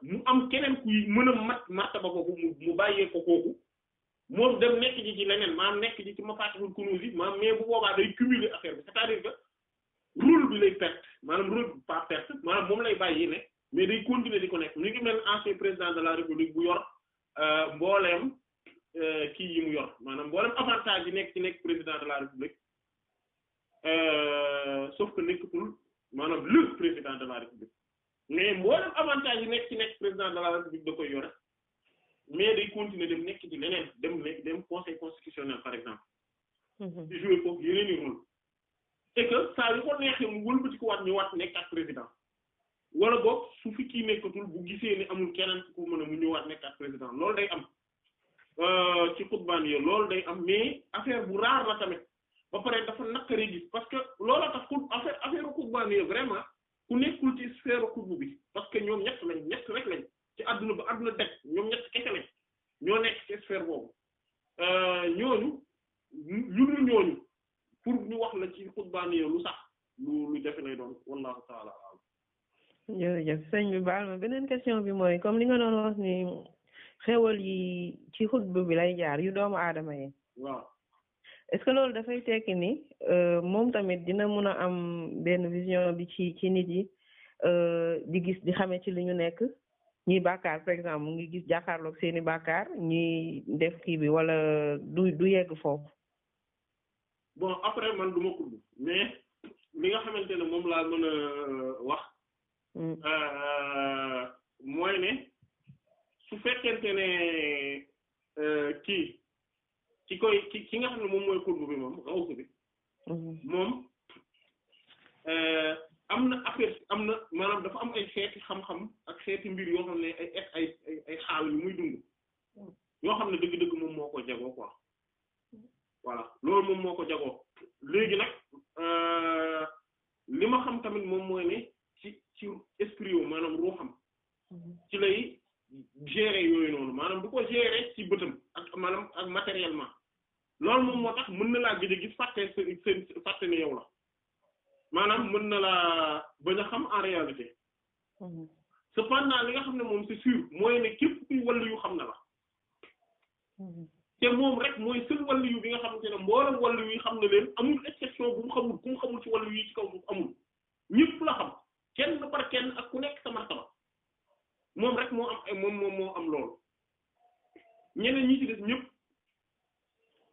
mu am keneen kuy mën a martaba boobu mu bàyyee ko kooku moom dem nekk ji ci leneen maanaam nekk ji ci Mafatihul Kunûz maanaam mais bu boobaa day cumuler affaire bi c'est-à-dire que rôle bi lay perte maanaam rôle pas perte maanaam moom lay bàyyi ne mais day continuer di ko nekk ñu ngi mel ancien président de la République bu yor mbooleem kii yi mu yor maanaam mbooleem avantage yi nekk ci nekk président de la République sauf que nekkatul maanaam le président de la République mais mbooleem avantage yi nekk ci nekk président de la République da koy yore mais day continuer dem nekk ci leneen dem conseil constitutionnel par exemple di jouer foofu yeneen i rôle c'est que saa yu ko neexee mu wëlbati ko waat ñu waat nekk ak président wala boog su fi kii nekkatul bu gisee ni amul keneen ku mën a mu ñëwaat nekk ak président loolu day am ci xutbaan yi loolu day am mais affaire bu rare la tamit ba pare dafa naqaree gis parce que loolu tax affaire xutbaan yi vraiment ku nekkul ci sphère xutbu bi parce que ñoom ñett rek lañ ci àdduna ba àdduna teg ñoom ñett kese lañ ñoo nekk ci sphère boobu ñooñu ñooñu pour ñu wax la ci xutbaan yi lu sax lu jafe lay doon wallahu ta'ala a'lam.
jërëjëf sëñ bi baal ma beneen question bi mooy comme li nga doon wax ni xéwal yi ci xutba bi lay jaar yu doomu aadama yi.
waaw
est-ce que loolu dafay tekki ni moom tamit dina mun a am benn vision bi ci nit yi di gis di xamee ci li ñu nekk ñuy bàkkaar par exemple mu ngi gis jàkkaarloog seeni bàkkaar ñuy def kii bi wala du yegg foofu.
bon après man du ma xutbu mais li nga xamante ne moom laa mën a wax. mooy ne su fekkente ne ki nga xam ne moom mooy xutbu bi moom rawsu bi moom am na affaire am na maanaam dafa am ay xeeti xam-xam ak xeeti mbir yoo xam ne ay xaal yu muy dund yoo xam ne dëgg-dëgg moom moo ko jagoo quoi voilà loolu moom moo ko jagoo léegi nag li ma xam tamit moom mooy ne ci esprit yoo maanaam ruuxam ci lay gérer yooyu noonu maanaam du ko gérer ci bëtam ak maanaam ak matériellement loolu moom moo tax mën na laa gëj a gis fàtte ne yow la maanaam mën na laa bañ a xam en réalité cependant li nga xam ne moom c'est sûr mooy ne képp kuy wàllu yu xam na la te moom rek mooy seul wàllu yu bi nga xamante ne mboolem wàllu yi xam na leen amul exception bu mu xamul ku mu xamul ci wàllu yi ci kaw suuf amul ñëpp la xam kenn par kenn ak ku nekk sa martaba moom rek moo am moom moo am loolu ñeneen ñi ci des ñëpp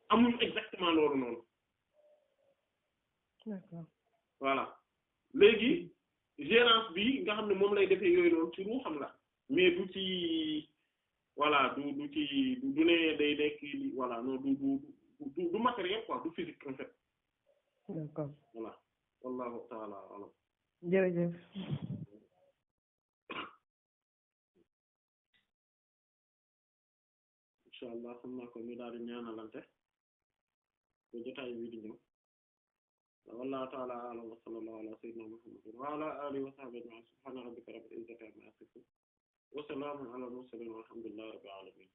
amuñu exactement loolu noonu.
d'accord
voilà léegi gérance bi nga xam ne moom lay defee yooyu noonu ci ruuxam la mais du ci voilà du ne day nekk voilà non du matériel quoi du physique en fait.
d'accord
voilà wallahu ta'ala alam.
jërëjëf.
incha allah xam naa ko ñu daal di ñaanalante ba jotaay bi di ñëw wallahu ta'ala a'lam wa sallallahu ala sayyidina muhammadin wa ala alihi wa sahbihi ajma'in subhana rabbika rabbil izzati amma yasifun wa salamun ala al mursalin walhamdulillahi rabbil alamin.